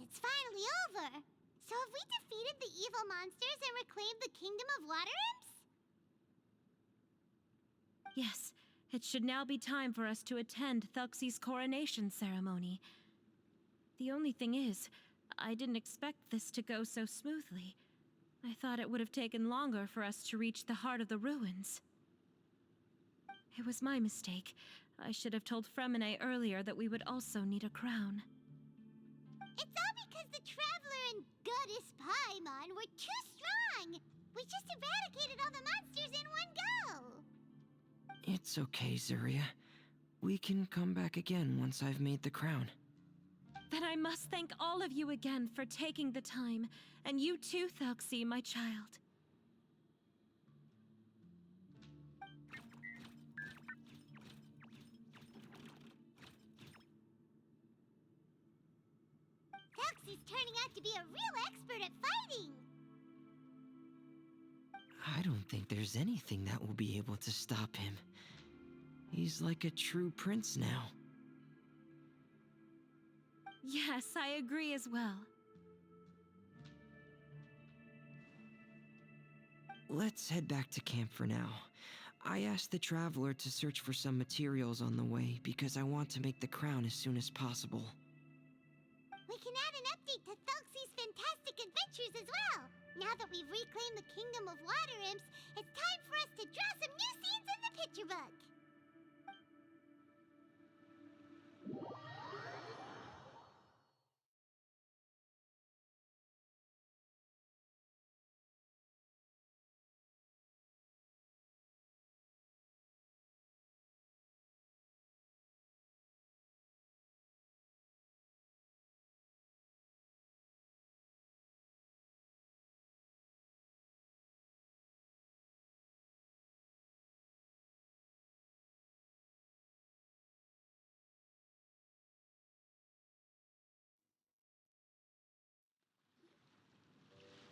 It's finally over. So have we defeated the evil monsters and reclaimed the Kingdom of Water Imps? Yes, it should now be time for us to attend Thelxie's coronation ceremony. The only thing is, I didn't expect this to go so smoothly. I thought it would have taken longer for us to reach the heart of the ruins. It was my mistake. I should have told Fremine earlier that we would also need a crown. It's all because the Traveler and Goddess Paimon were too strong. We just eradicated all the monsters in one go. It's okay, Zuria. We can come back again once I've made the crown. Then I must thank all of you again for taking the time, and you too, Thelxie, my child. Thelxie's turning out to be a real expert at fighting. I don't think there's anything that will be able to stop him. He's like a true prince now. Yes, I agree as well. Let's head back to camp for now. I asked the Traveler to search for some materials on the way because I want to make the crown as soon as possible. We can add an update to Thelxie's fantastic adventures as well. Now that we've reclaimed the Kingdom of Water Imps, it's time for us to draw some new scenes in the picture book.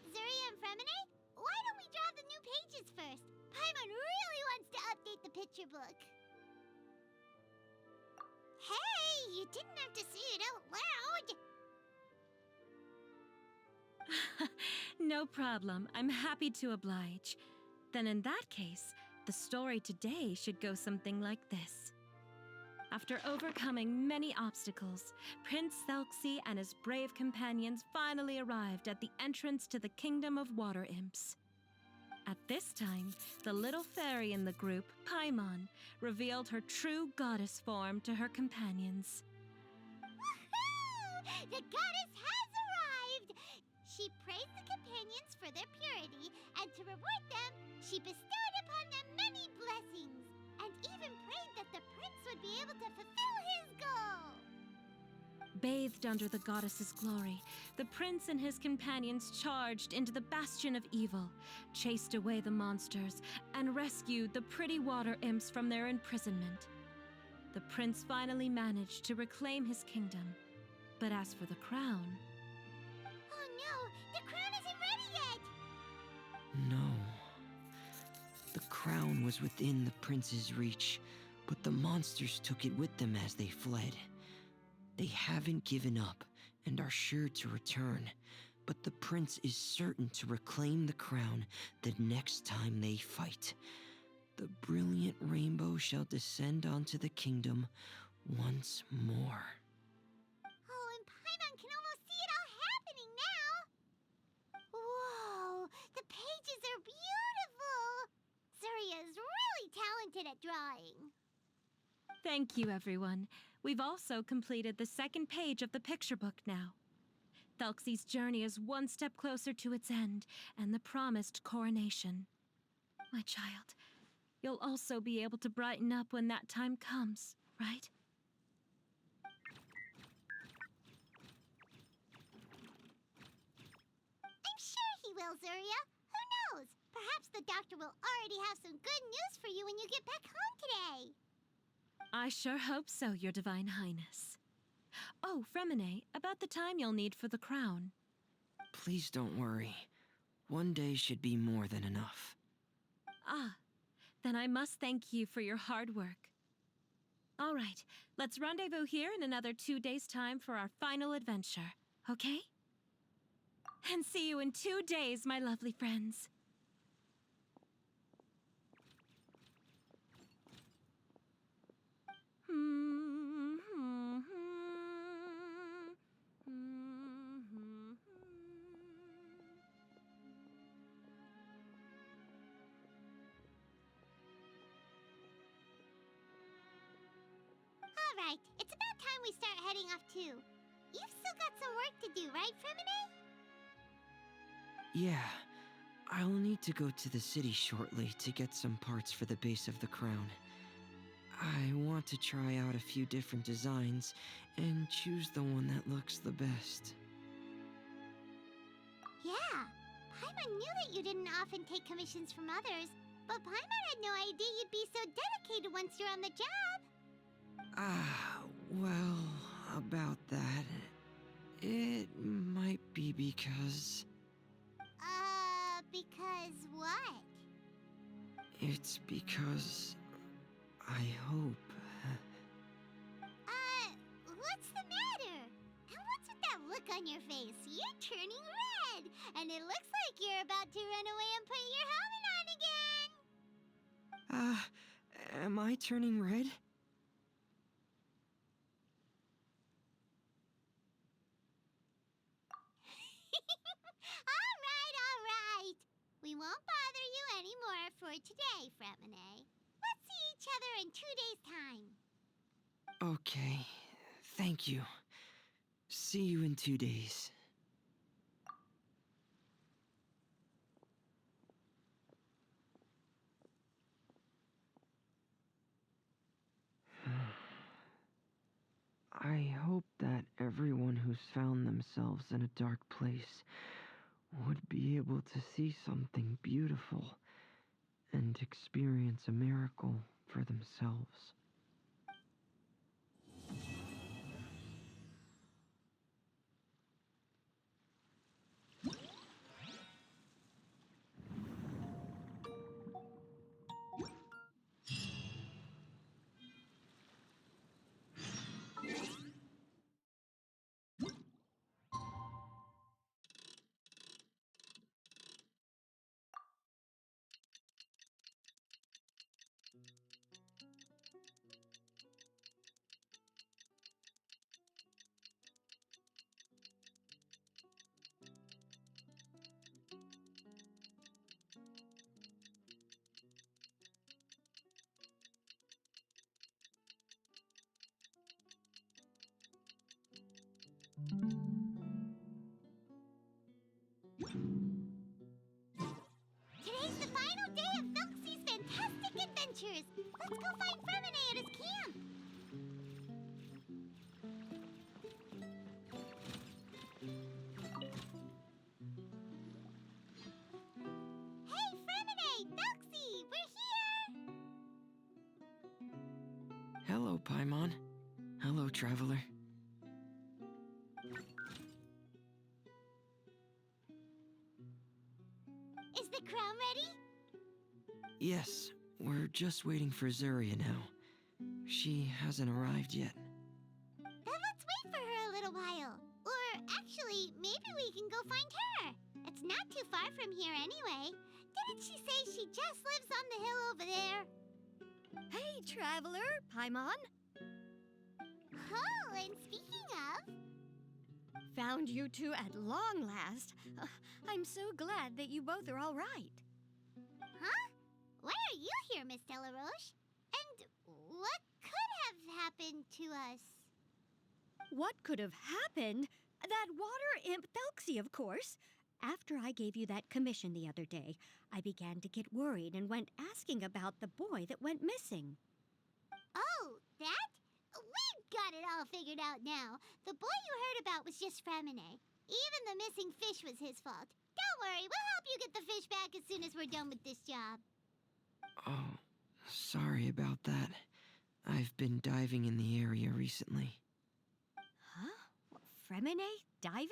Zuria and Fremine, why don't we draw the new pages first? Paimon really wants to update the picture book. Hey, you didn't have to say it out loud. No problem. I'm happy to oblige. Then in that case, the story today should go something like this. After overcoming many obstacles, Prince Thelxie and his brave companions finally arrived at the entrance to the Kingdom of Water Imps. At this time, the little fairy in the group, Paimon, revealed her true goddess form to her companions. Woohoo! The goddess has arrived! She praised the companions companions for their purity, and to reward them, she bestowed upon them many blessings, and even prayed that the prince would be able to fulfill his goal. Bathed under the goddess's glory, the prince and his companions charged into the bastion of evil, chased away the monsters, and rescued the pretty water imps from their imprisonment. The prince finally managed to reclaim his kingdom. But as for the crown... Oh no, the crown isn't ready yet! No. The crown was within the prince's reach, but the monsters took it with them as they fled. They haven't given up and are sure to return, but the prince is certain to reclaim the crown the next time they fight. The brilliant rainbow shall descend onto the kingdom once more. Oh, and Paimon can almost see it all happening now! Whoa, the pages are beautiful! Surya is really talented at drawing. Thank you, everyone. We've also completed the second page of the picture book now. Thelxie's journey is one step closer to its end and the promised coronation. My child, you'll also be able to brighten up when that time comes, right? I'm sure he will, Surya. Who knows? Perhaps the doctor will already have some good news for you when you get back home today. I sure hope so, Your Divine Highness. Oh, Fremine, about the time you'll need for the crown. Please don't worry. One day should be more than enough. Ah, then I must thank you for your hard work. All right, let's rendezvous here in another 2 days' time for our final adventure, okay? And see you in 2 days, my lovely friends. All right, it's about time we start heading off too. You've still got some work to do, right, Fremine? Yeah, I'll need to go to the city shortly to get some parts for the base of the crown. I want to try out a few different designs and choose the one that looks the best. Yeah, Paimon knew that you didn't often take commissions from others, but Paimon had no idea you'd be so dedicated once you're on the job. Well, about that, it might be because... Because what? It's because... I hope... What's the matter? And what's with that look on your face? You're turning red, and it looks like you're about to run away and put your helmet on again. Am I turning red? All right. We won't bother you anymore for today, Fremine. Let's see each other in 2 days' time. Okay, thank you. See you in 2 days. I hope that everyone who's found themselves in a dark place would be able to see something beautiful and experience a miracle for themselves. adventures! Let's go find Fremine at his camp! Hey, Fremine! Thelxie! We're here! Hello, Paimon. Hello, traveler. Is the crown ready? Yes, we're just waiting for Zuria now. She hasn't arrived yet. Then let's wait for her a little while. Or actually, maybe we can go find her. It's not too far from here anyway. Didn't she say she just lives on the hill over there? Hey, traveler, Paimon. Oh, and speaking of, Found you two at long last. I'm so glad that you both are all right. huh? Why are you here, Miss Delaroche? And what could have happened to us? What could have happened? That water imp Thelxie, of course. After I gave you that commission the other day, I began to get worried and went asking about the boy that went missing. Oh, that? We've got it all figured out now. The boy you heard about was just Fremine. Even the missing fish was his fault. Don't worry, we'll help you get the fish back as soon as we're done with this job. Oh, sorry about that. I've been diving in the area recently. Huh? Fremine? Diving?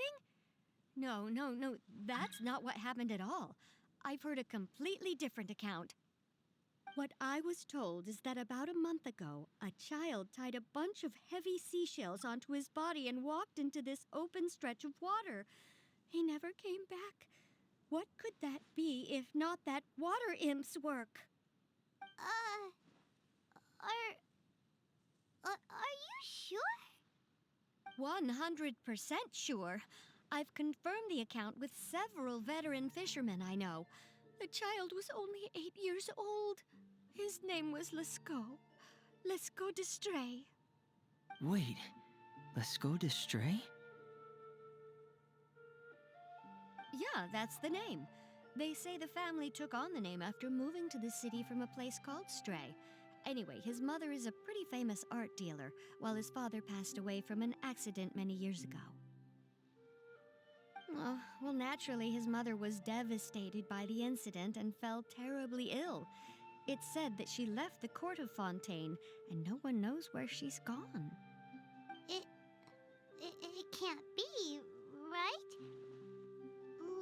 No, that's not what happened at all. I've heard a completely different account. What I was told is that about a month ago, a child tied a bunch of heavy seashells onto his body and walked into this open stretch of water. He never came back. What could that be if not that water imp's work? Are you sure? 100% sure. I've confirmed the account with several veteran fishermen I know. The child was only 8 years old. His name was Lescaut d'Estray. Wait, let's go to Stray? Yeah, that's the name. They say the family took on the name after moving to the city from a place called Stray. Anyway, his mother is a pretty famous art dealer, while his father passed away from an accident many years ago. Oh, well, naturally, his mother was devastated by the incident and fell terribly ill. It's said that she left the court of Fontaine, and no one knows where she's gone. It can't be, right?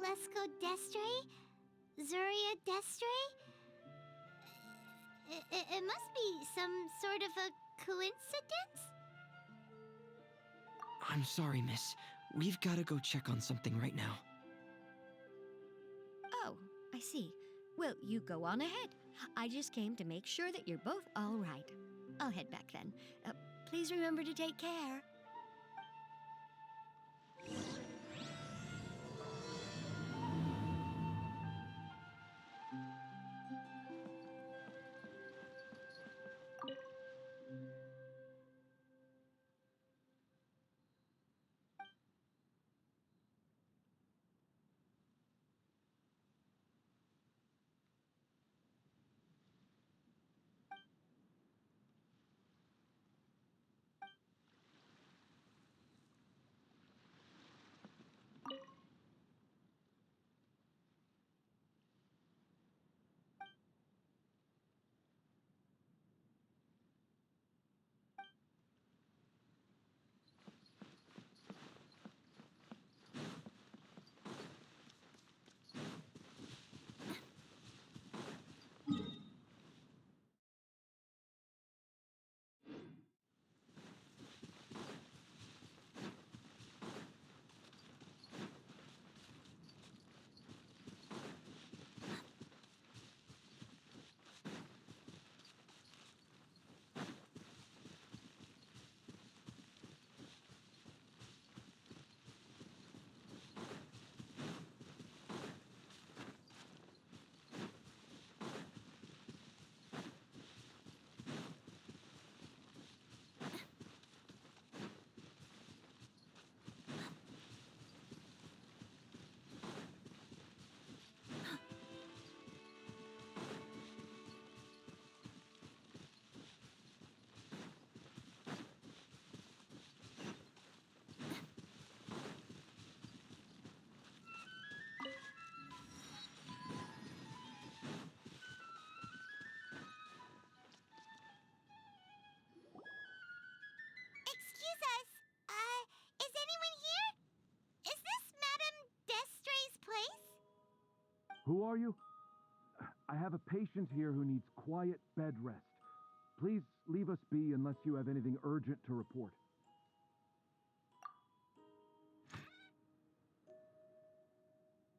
Lescaut d'Estray? Zuria d'Estray? It must be some sort of a coincidence? I'm sorry, miss. We've got to go check on something right now. Oh, I see. Well, you go on ahead. I just came to make sure that you're both all right. I'll head back then. Please remember to take care. Who are you? I have a patient here who needs quiet bed rest. Please leave us be unless you have anything urgent to report.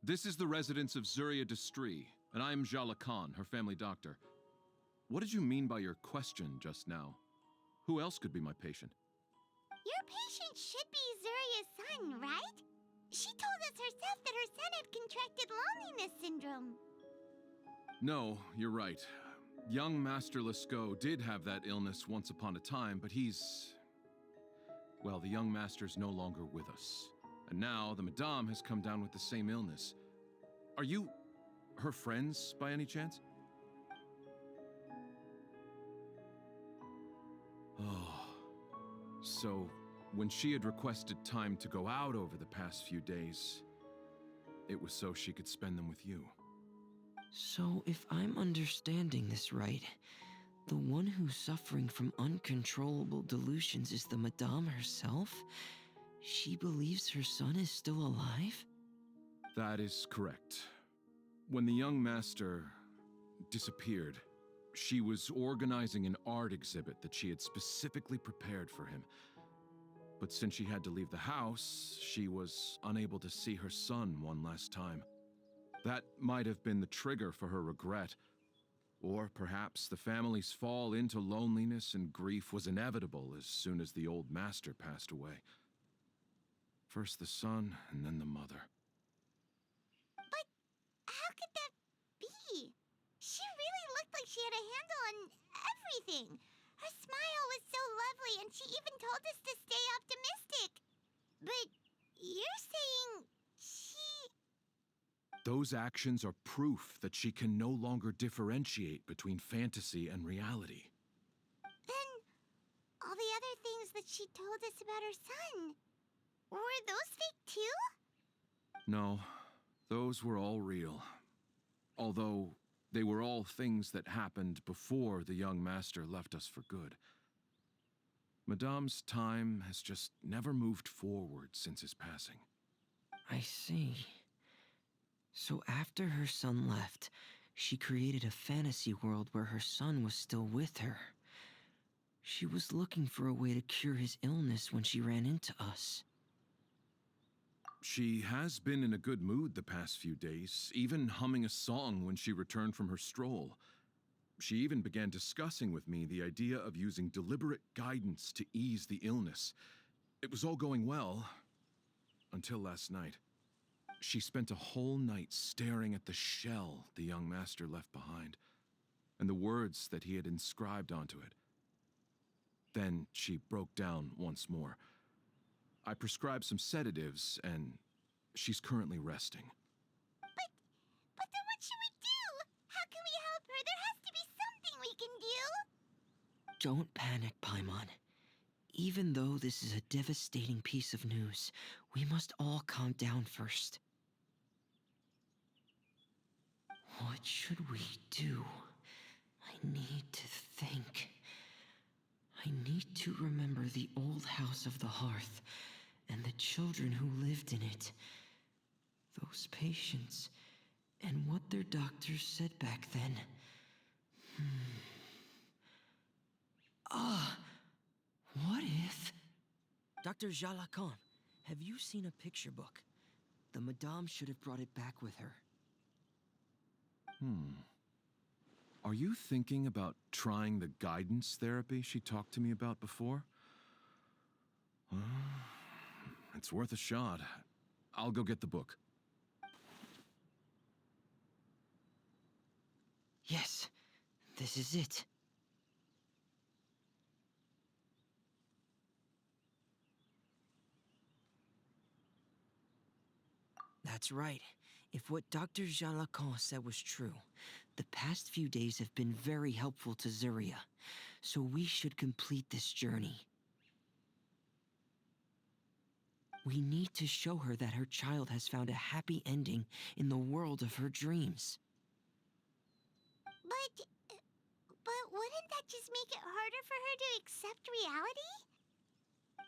This is the residence of Zuria Destri, and I am Jala Khan, her family doctor. What did you mean by your question just now? Who else could be my patient? Your patient should be Zuria's son, right? She told us herself that her son had contracted loneliness syndrome. No, you're right. Young Master Lescaut did have that illness once upon a time, but well, the young master's no longer with us. And now the Madame has come down with the same illness. Are you her friends by any chance? Oh, so when she had requested time to go out over the past few days, it was so she could spend them with you. So, if I'm understanding this right, the one who's suffering from uncontrollable delusions is the Madame herself? She believes her son is still alive? That is correct. When the young master disappeared, she was organizing an art exhibit that she had specifically prepared for him. But since she had to leave the house, she was unable to see her son one last time. That might have been the trigger for her regret. Or perhaps the family's fall into loneliness and grief was inevitable as soon as the old master passed away. First the son, and then the mother. But how could that be? She really looked like she had a handle on everything. Her smile was so lovely, and she even told us to stay optimistic. But you're saying she... Those actions are proof that she can no longer differentiate between fantasy and reality. Then all the other things that she told us about her son, were those fake too? No, those were all real. Although they were all things that happened before the young master left us for good. Madame's time has just never moved forward since his passing. I see. So after her son left, she created a fantasy world where her son was still with her. She was looking for a way to cure his illness when she ran into us. She has been in a good mood the past few days, even humming a song when she returned from her stroll. She even began discussing with me the idea of using deliberate guidance to ease the illness. It was all going well, until last night. She spent a whole night staring at the shell the young master left behind, and the words that he had inscribed onto it. Then she broke down once more. I prescribed some sedatives, and she's currently resting. But then what should we do? How can we help her? There has to be something we can do. Don't panic, Paimon. Even though this is a devastating piece of news, we must all calm down first. What should we do? I need to think. I need to remember the old house of the hearth and the children who lived in it. Those patients and what their doctors said back then. What if... Dr. Jalakan, have you seen a picture book? The Madame should have brought it back with her. Are you thinking about trying the guidance therapy she talked to me about before? It's worth a shot. I'll go get the book. Yes, this is it. That's right. If what Dr. Jean Lacan said was true, the past few days have been very helpful to Zuria, so we should complete this journey. We need to show her that her child has found a happy ending in the world of her dreams. But wouldn't that just make it harder for her to accept reality?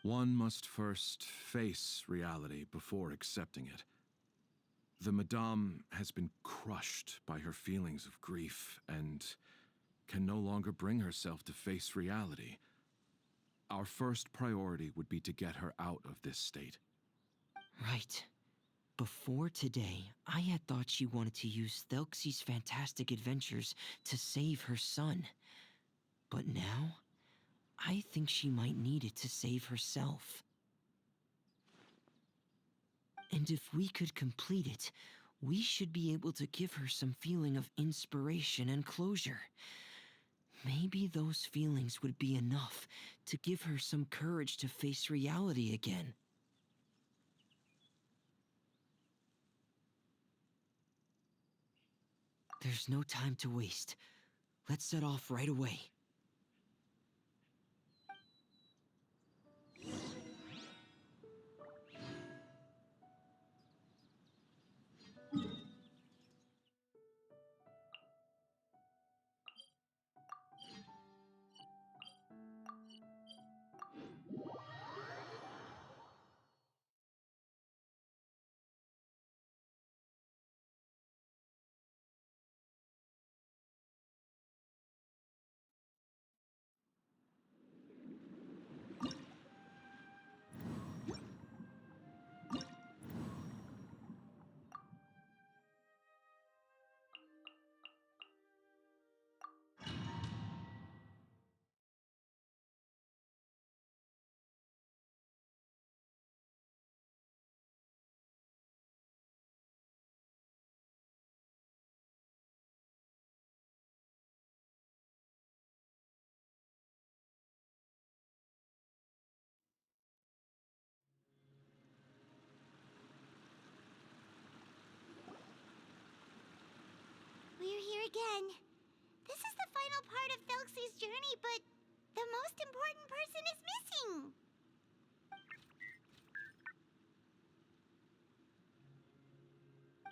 One must first face reality before accepting it. The Madame has been crushed by her feelings of grief and can no longer bring herself to face reality. Our first priority would be to get her out of this state. Right. Before today, I had thought she wanted to use Thelxie's fantastic adventures to save her son. But now, I think she might need it to save herself. And if we could complete it, we should be able to give her some feeling of inspiration and closure. Maybe those feelings would be enough to give her some courage to face reality again. There's no time to waste. Let's set off right away. We're here again. This is the final part of Thelxie's journey, but the most important person is missing.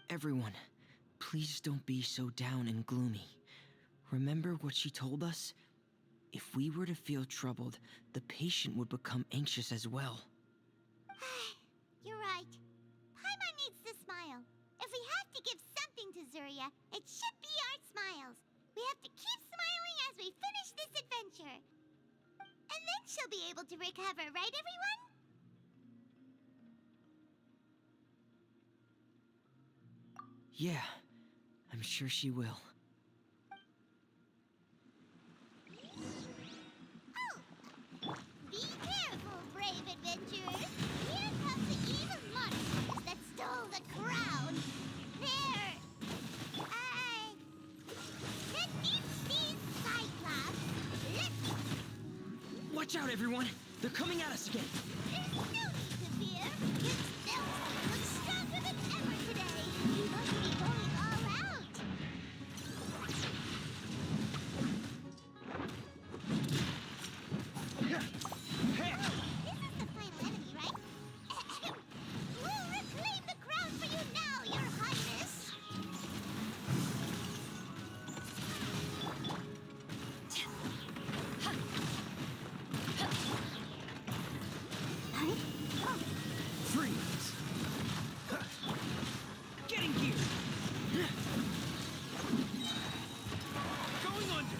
Everyone, please don't be so down and gloomy. Remember what she told us? If we were to feel troubled, the patient would become anxious as well. You're right. Paimon needs to smile. If we have to give something to Zuria, it should be our smiles. We have to keep smiling as we finish this adventure. And then she'll be able to recover, right, everyone? Yeah, I'm sure she will. Oh! Be careful, brave adventurers! Here comes the evil monsters that stole the crown! There! The deep-sea Cyclops! Watch out, everyone! They're coming at us again! There's no need to fear! It's Thelxie looks stronger than ever today! He must be going all out! This is the final enemy, right? We'll reclaim the crown for you now, Your Highness! Freeze! Getting gear! Going under!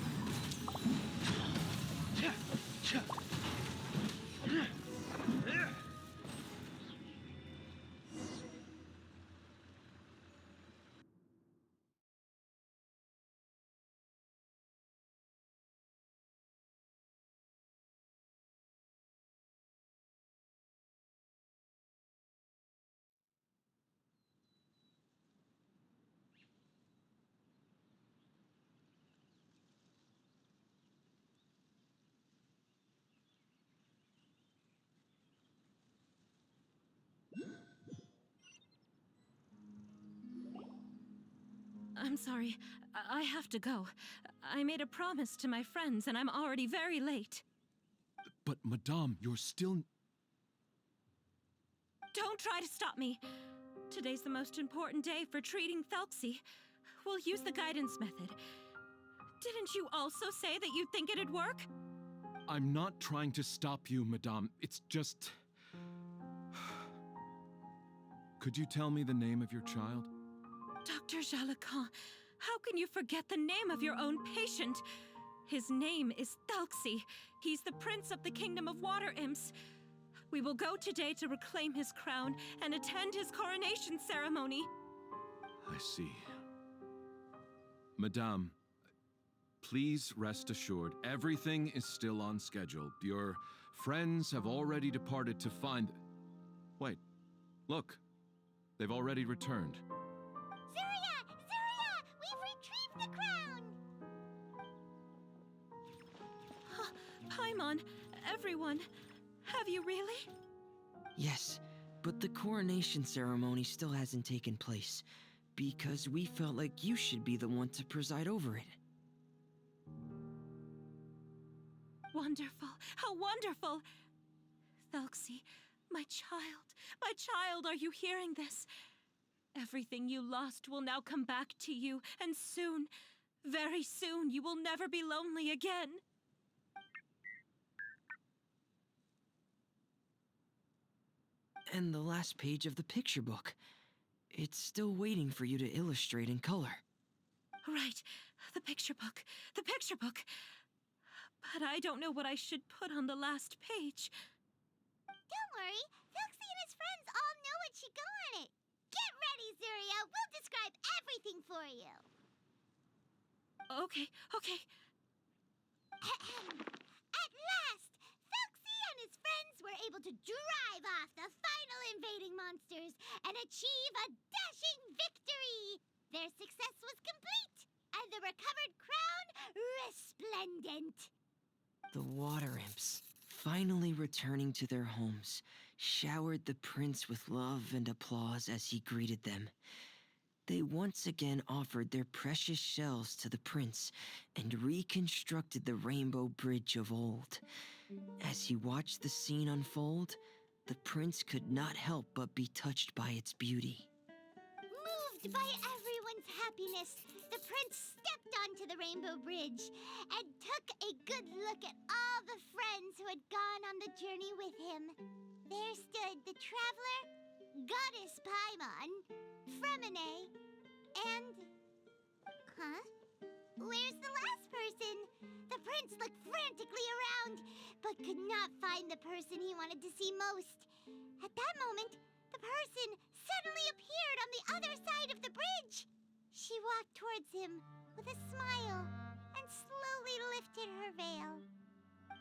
I'm sorry. I have to go. I made a promise to my friends, and I'm already very late. But, Madame, you're still... Don't try to stop me. Today's the most important day for treating Thelxie. We'll use the guidance method. Didn't you also say that you'd think it'd work? I'm not trying to stop you, Madame. It's just... Could you tell me the name of your child? Dr. Jalacan, how can you forget the name of your own patient? His name is Thelxie. He's the prince of the kingdom of water imps. We will go today to reclaim his crown and attend his coronation ceremony. I see. Madame, please rest assured, everything is still on schedule. Your friends have already departed to find... Wait, look. They've already returned. Zuria! Zuria! We've retrieved the crown! Paimon, everyone, have you really? Yes, but the coronation ceremony still hasn't taken place, because we felt like you should be the one to preside over it. Wonderful, how wonderful! Thelxie, my child, are you hearing this? Everything you lost will now come back to you, and soon, very soon, you will never be lonely again. And the last page of the picture book. It's still waiting for you to illustrate in color. Right, the picture book. But I don't know what I should put on the last page. Don't worry, Thelxie and his friends all know what should go on it. Get ready, Zuria. We'll describe everything for you. Okay. At last, Thelxie and his friends were able to drive off the final invading monsters and achieve a dashing victory. Their success was complete, and the recovered crown resplendent. The water imps, finally returning to their homes, showered the prince with love and applause as he greeted them. They once again offered their precious shells to the prince and reconstructed the rainbow bridge of old. As he watched the scene unfold, the prince could not help but be touched by its beauty. Moved by everyone's happiness, the prince stepped onto the rainbow bridge and took a good look at all the friends who had gone on the journey with him. There stood the traveler, Goddess Paimon, Fremine, and... Huh? Where's the last person? The prince looked frantically around, but could not find the person he wanted to see most. At that moment, the person suddenly appeared on the other side of the bridge. She walked towards him with a smile and slowly lifted her veil.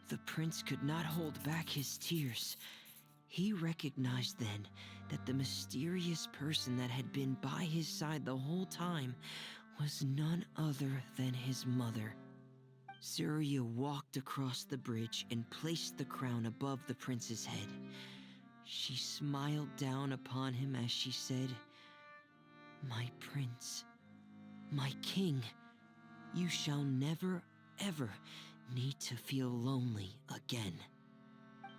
The prince could not hold back his tears. He recognized then that the mysterious person that had been by his side the whole time was none other than his mother. Zuria walked across the bridge and placed the crown above the prince's head. She smiled down upon him as she said, "My prince, my king, you shall never, ever need to feel lonely again."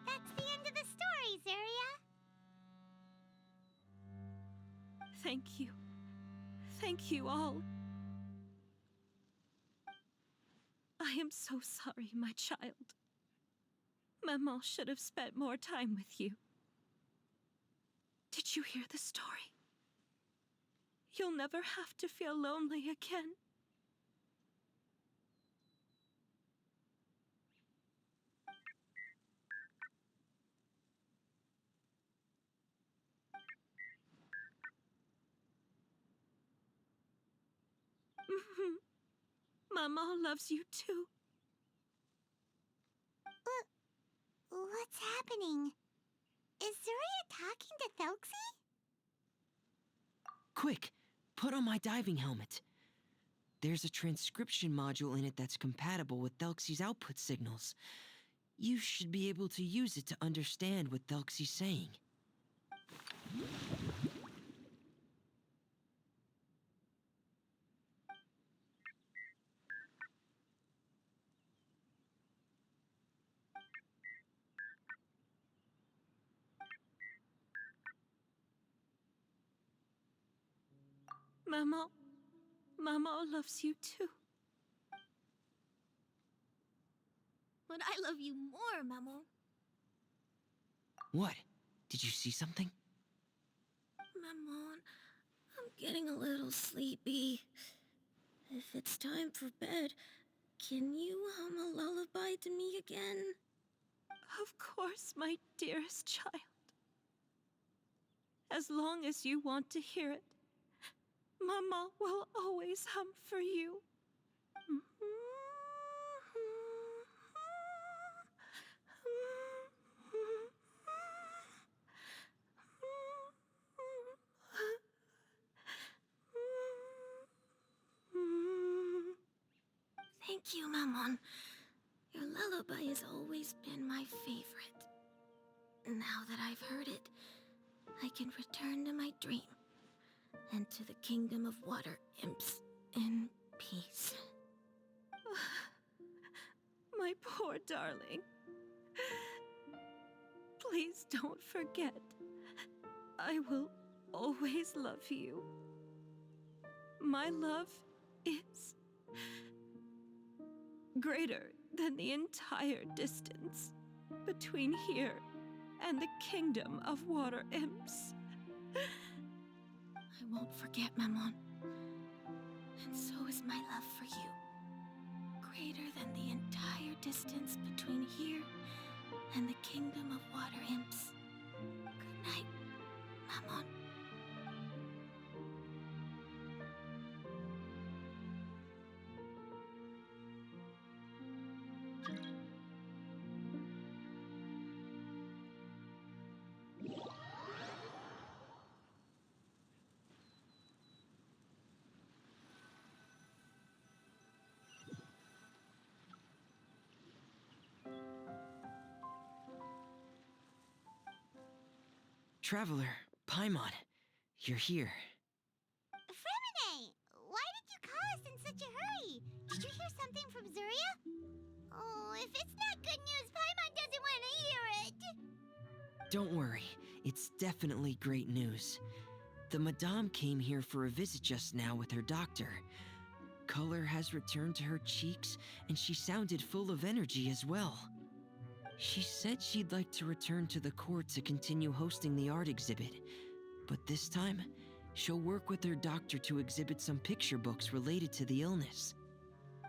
That's the end of the story, Zuria. Thank you. Thank you all. I am so sorry, my child. Maman should have spent more time with you. Did you hear the story? You'll never have to feel lonely again. Maman loves you too. What's happening? Is Zuria talking to Thelxie? Quick, put on my diving helmet. There's a transcription module in it that's compatible with Thelxie's output signals. You should be able to use it to understand what Thelxie's saying. Maman loves you too. But I love you more, Maman. What? Did you see something? Maman, I'm getting a little sleepy. If it's time for bed, can you hum a lullaby to me again? Of course, my dearest child. As long as you want to hear it, Mama will always hum for you. Thank you, Maman. Your lullaby has always been my favorite. Now that I've heard it, I can return to my dream and to the kingdom of water imps in peace. My poor darling. Please don't forget. I will always love you. My love is greater than the entire distance between here and the kingdom of water imps. I won't forget, Maman. And so is my love for you. Greater than the entire distance between here and the kingdom of water imps. Good night, Maman. Traveler, Paimon, you're here. Fremine, why did you call us in such a hurry? Did you hear something from Zuria? Oh, if it's not good news, Paimon doesn't want to hear it. Don't worry, it's definitely great news. The Madame came here for a visit just now with her doctor. Color has returned to her cheeks, and she sounded full of energy as well. She said she'd like to return to the court to continue hosting the art exhibit. But this time, she'll work with her doctor to exhibit some picture books related to the illness.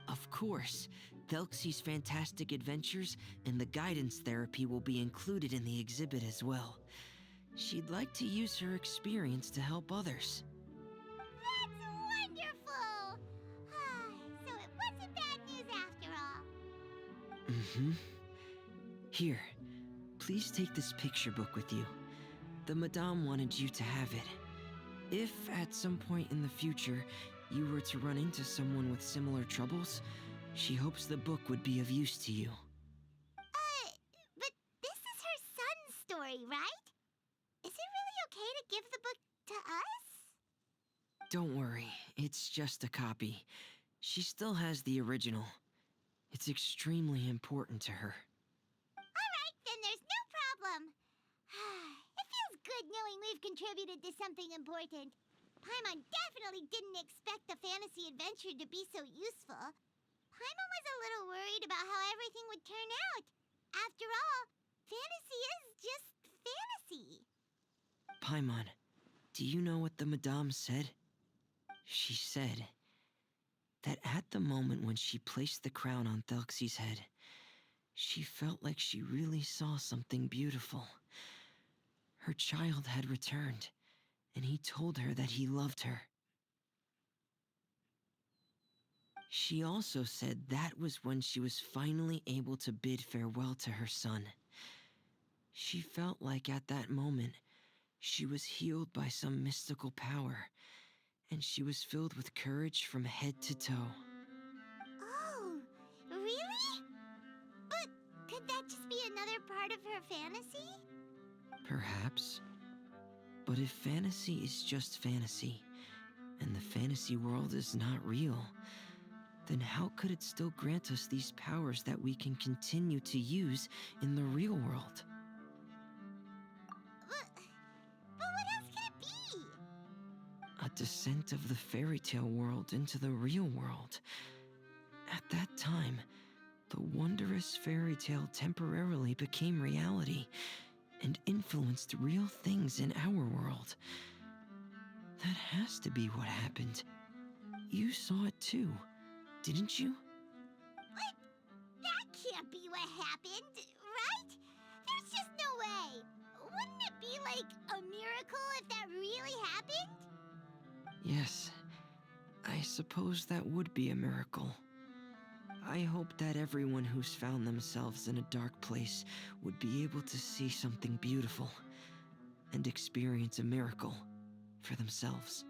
Of course, Thelxie's fantastic adventures and the guidance therapy will be included in the exhibit as well. She'd like to use her experience to help others. That's wonderful! So it wasn't bad news after all. Mm-hmm. Here, please take this picture book with you. The Madame wanted you to have it. If, at some point in the future, you were to run into someone with similar troubles, she hopes the book would be of use to you. But this is her son's story, right? Is it really okay to give the book to us? Don't worry, it's just a copy. She still has the original. It's extremely important to her. Alright, then there's no problem. It feels good knowing we've contributed to something important. Paimon definitely didn't expect the fantasy adventure to be so useful. Paimon was a little worried about how everything would turn out. After all, fantasy is just fantasy. Paimon, do you know what the Madame said? She said that at the moment when she placed the crown on Thelxie's head, she felt like she really saw something beautiful. Her child had returned, and he told her that he loved her. She also said that was when she was finally able to bid farewell to her son. She felt like at that moment, she was healed by some mystical power, and she was filled with courage from head to toe. Oh, really? But could that just be another part of her fantasy? Perhaps. But if fantasy is just fantasy, and the fantasy world is not real, then how could it still grant us these powers that we can continue to use in the real world? But what else could it be? A descent of the fairy tale world into the real world. At that time, the wondrous fairy tale temporarily became reality and influenced real things in our world. That has to be what happened. You saw it too, didn't you? What? That can't be what happened, right? There's just no way. Wouldn't it be like a miracle if that really happened? Yes, I suppose that would be a miracle. I hope that everyone who's found themselves in a dark place would be able to see something beautiful and experience a miracle for themselves.